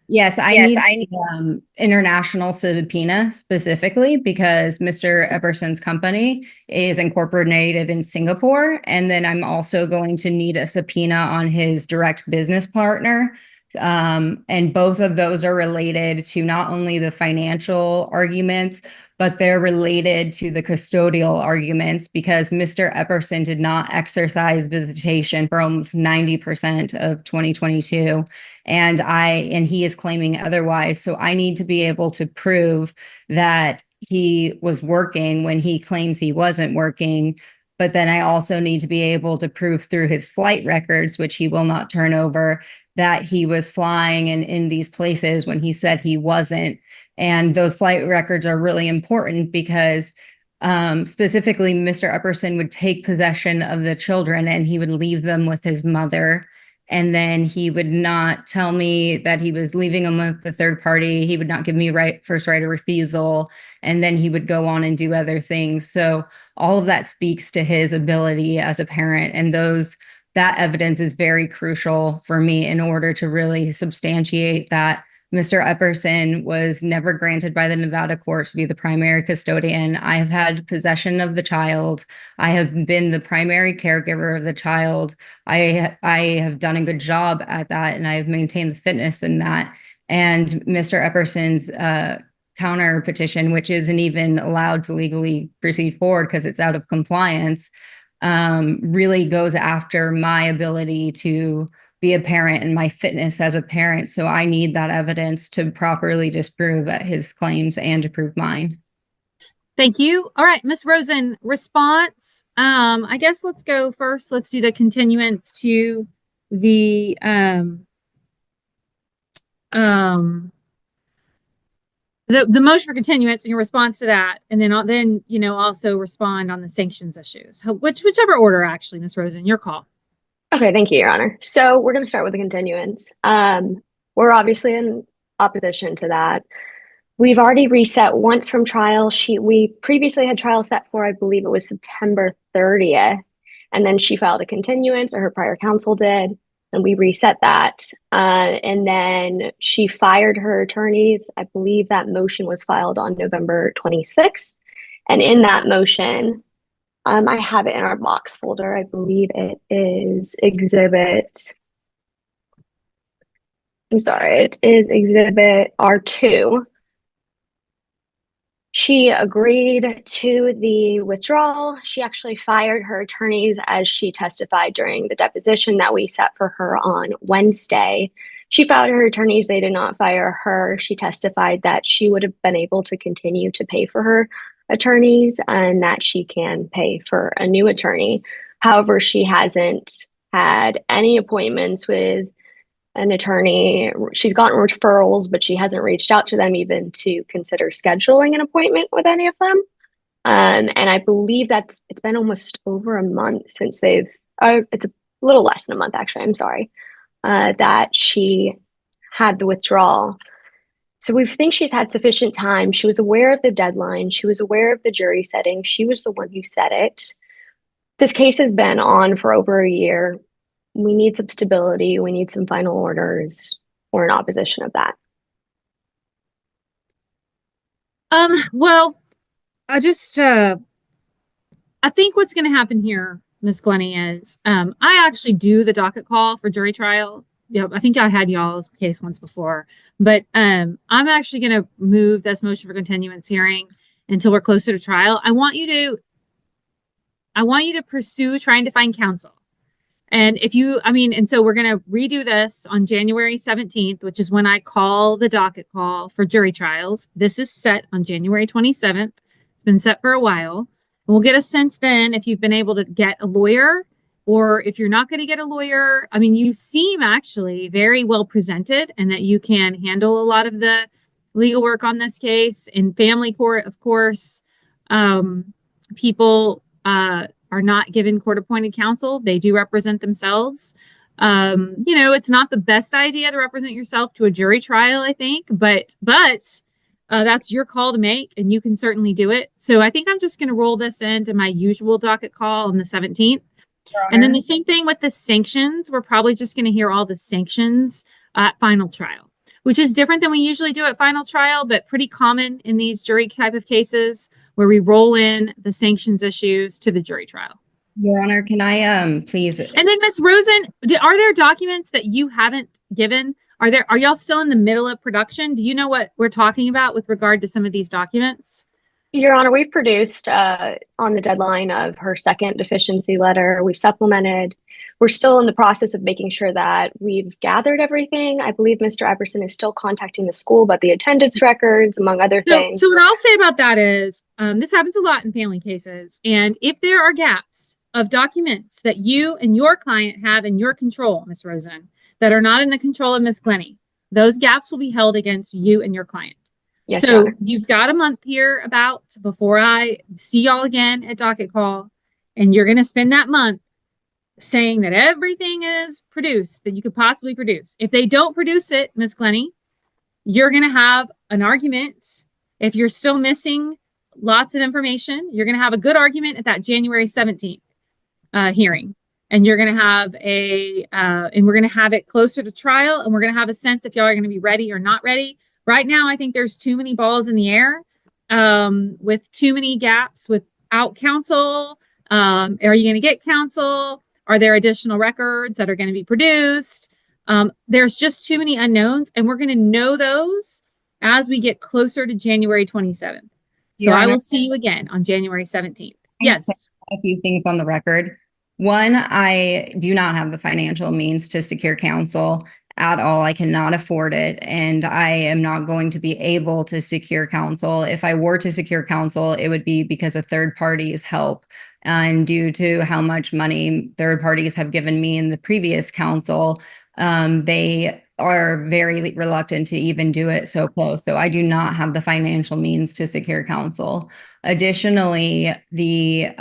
Yes, I need international subpoena specifically because Mr. Epperson's company is incorporated in Singapore. And then I'm also going to need a subpoena on his direct business partner. And both of those are related to not only the financial arguments, but they're related to the custodial arguments because Mr. Epperson did not exercise visitation for almost 90% of 2022. And he is claiming otherwise. So I need to be able to prove that he was working when he claims he wasn't working. But then I also need to be able to prove through his flight records, which he will not turn over, that he was flying in these places when he said he wasn't. And those flight records are really important because specifically Mr. Epperson would take possession of the children and he would leave them with his mother. And then he would not tell me that he was leaving them with the third party. He would not give me first right of refusal. And then he would go on and do other things. So all of that speaks to his ability as a parent. And that evidence is very crucial for me in order to really substantiate that Mr. Epperson was never granted by the Nevada courts to be the primary custodian. I have had possession of the child. I have been the primary caregiver of the child. I have done a good job at that, and I have maintained the fitness in that. And Mr. Epperson's counter petition, which isn't even allowed to legally proceed forward because it's out of compliance, really goes after my ability to be a parent and my fitness as a parent. So I need that evidence to properly disprove his claims and to prove mine. Thank you. All right, Ms. Rosen, response. I guess let's go first. Let's do the continuance to the motion for continuance and your response to that, and then also respond on the sanctions issues. Whichever order, actually, Ms. Rosen, your call. Okay, thank you, Your Honor. So we're going to start with the continuance. We're obviously in opposition to that. We've already reset once from trial. We previously had trial set for, I believe it was September 30th, and then she filed a continuance, or her prior counsel did, and we reset that. And then she fired her attorneys. I believe that motion was filed on November 26th. And in that motion, I have it in our box folder. I believe it is exhibit. I'm sorry, it is exhibit R2. She agreed to the withdrawal. She actually fired her attorneys as she testified during the deposition that we set for her on Wednesday. She fired her attorneys. They did not fire her. She testified that she would have been able to continue to pay for her attorneys and that she can pay for a new attorney. However, she hasn't had any appointments with an attorney. She's gotten referrals, but she hasn't reached out to them even to consider scheduling an appointment with any of them. And I believe it's been almost over a month since it's a little less than a month, actually, I'm sorry, that she had the withdrawal. So we think she's had sufficient time. She was aware of the deadline. She was aware of the jury setting. She was the one who set it. This case has been on for over a year. We need some stability. We need some final orders. We're in opposition of that. Well, I think what's going to happen here, Miss Glennie, is I actually do the docket call for jury trial. Yeah, I think I had y'all's case once before, but I'm actually going to move this motion for continuance hearing until we're closer to trial. I want you to pursue trying to find counsel. And so we're going to redo this on January 17th, which is when I call the docket call for jury trials. This is set on January 27th. It's been set for a while. And we'll get a sense then if you've been able to get a lawyer, or if you're not going to get a lawyer. I mean, you seem actually very well presented and that you can handle a lot of the legal work on this case. In family court, of course, people are not given court-appointed counsel. They do represent themselves. It's not the best idea to represent yourself to a jury trial, I think, but that's your call to make, and you can certainly do it. So I think I'm just going to roll this into my usual docket call on the 17th. And then the same thing with the sanctions. We're probably just going to hear all the sanctions at final trial, which is different than we usually do at final trial, but pretty common in these jury type of cases where we roll in the sanctions issues to the jury trial. Your Honor, can I please? And then Ms. Rosen, are there documents that you haven't given? Are y'all still in the middle of production? Do you know what we're talking about with regard to some of these documents? Your Honor, we've produced on the deadline of her second deficiency letter. We've supplemented. We're still in the process of making sure that we've gathered everything. I believe Mr. Epperson is still contacting the school about the attendance records, among other things. So what I'll say about that is this happens a lot in family cases. And if there are gaps of documents that you and your client have in your control, Ms. Rosen, that are not in the control of Ms. Glennie, those gaps will be held against you and your client. Yes, so Your Honor. you've got a month here before I see y'all again at docket call, and you're going to spend that month saying that everything is produced that you could possibly produce. If they don't produce it, Ms. Glennie, you're going to have an argument. If you're still missing lots of information, you're going to have a good argument at that January 17th hearing. And you're going to have and we're going to have it closer to trial, and we're going to have a sense if y'all are going to be ready or not ready. Right now, I think there's too many balls in the air with too many gaps without counsel. Are you going to get counsel? Are there additional records that are going to be produced? There's just too many unknowns, and we're going to know those as we get closer to January 27th. So I will see you again on January 17th. Yes. A few things on the record. One, I do not have the financial means to secure counsel at all. I cannot afford it, and I am not going to be able to secure counsel. If I were to secure counsel, it would be because of third parties' help. And due to how much money third parties have given me in the previous counsel, they are very reluctant to even do it so close. So I do not have the financial means to secure counsel. Additionally, the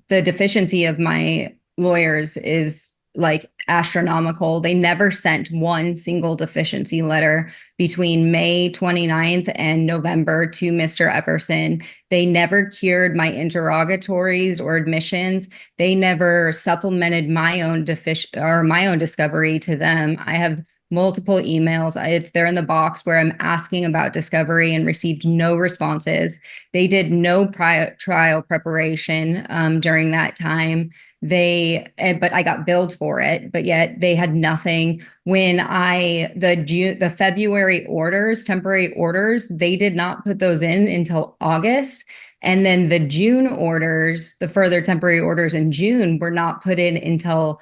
deficiency of my lawyers is like astronomical. They never sent one single deficiency letter between May 29th and November to Mr. Epperson. They never cured my interrogatories or admissions. They never supplemented my own discovery to them. I have multiple emails. They're in the box where I'm asking about discovery and received no responses. They did no trial preparation during that time. But I got billed for it, but yet they had nothing. When the February orders, temporary orders, they did not put those in until August. And then the June orders, the further temporary orders in June were not put in until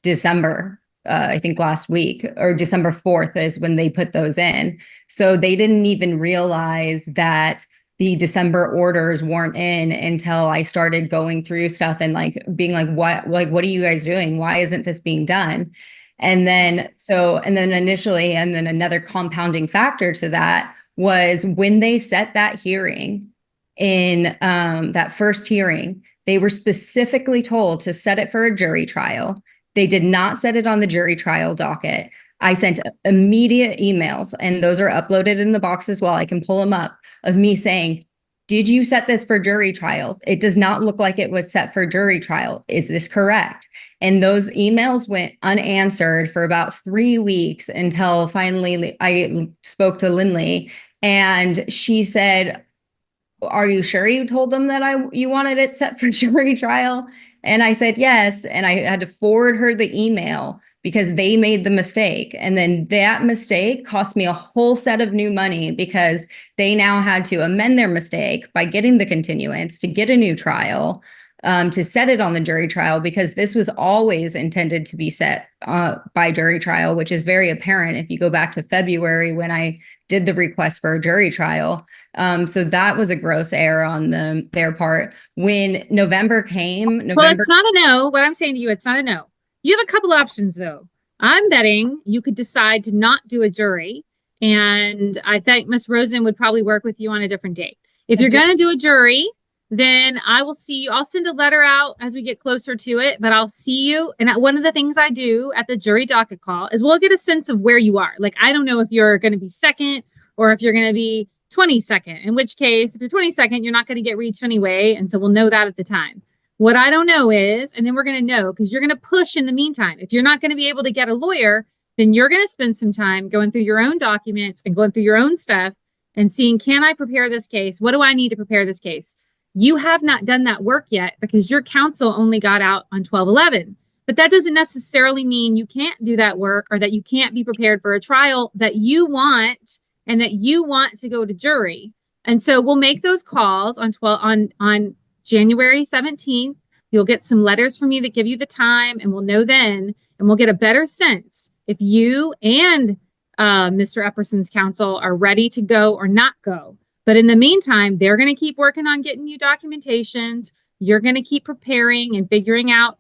December. I think last week, or December 4th is when they put those in. So they didn't even realize that the December orders weren't in until I started going through stuff and being like, what are you guys doing? Why isn't this being done? And then another compounding factor to that was when they set that hearing in that first hearing, they were specifically told to set it for a jury trial. They did not set it on the jury trial docket. I sent immediate emails, and those are uploaded in the box as well. I can pull them up, of me saying, did you set this for jury trial? It does not look like it was set for jury trial. Is this correct? And those emails went unanswered for about 3 weeks until finally I spoke to Lindley, and she said, are you sure you told them that you wanted it set for jury trial? And I said, yes. And I had to forward her the email because they made the mistake. And then that mistake cost me a whole set of new money because they now had to amend their mistake by getting the continuance to get a new trial, to set it on the jury trial, because this was always intended to be set by jury trial, which is very apparent if you go back to February when I did the request for a jury trial. So that was a gross error on their part. When November came, Well, it's not a no. What I'm saying to you, it's not a no. You have a couple options though. I'm betting you could decide to not do a jury. And I think Miss Rosen would probably work with you on a different date. If you're going to do a jury, then I will see you. I'll send a letter out as we get closer to it, but I'll see you. And one of the things I do at the jury docket call is we'll get a sense of where you are. Like, I don't know if you're going to be second or if you're going to be 22nd, in which case, if you're 22nd, you're not going to get reached anyway. And so we'll know that at the time. What I don't know is, and then we're going to know, because you're going to push in the meantime. If you're not going to be able to get a lawyer, then you're going to spend some time going through your own documents and going through your own stuff and seeing, can I prepare this case? What do I need to prepare this case? You have not done that work yet because your counsel only got out on 12/11. But that doesn't necessarily mean you can't do that work or that you can't be prepared for a trial that you want and that you want to go to jury. And so we'll make those calls on January 17th. You'll get some letters from me that give you the time, and we'll know then, and we'll get a better sense if you and Mr. Epperson's counsel are ready to go or not go. But in the meantime, they're going to keep working on getting you documentations. You're going to keep preparing and figuring out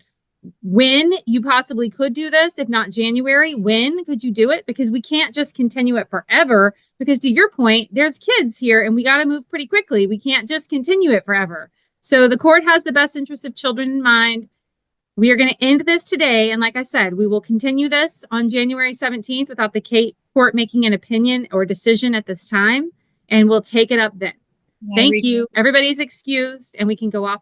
when you possibly could do this. If not January, when could you do it? Because we can't just continue it forever, because to your point, there's kids here and we got to move pretty quickly. We can't just continue it forever. So the court has the best interest of children in mind. We are going to end this today. And like I said, we will continue this on January 17th without the court making an opinion or decision at this time. And we'll take it up then. Thank you. Everybody's excused and we can go off.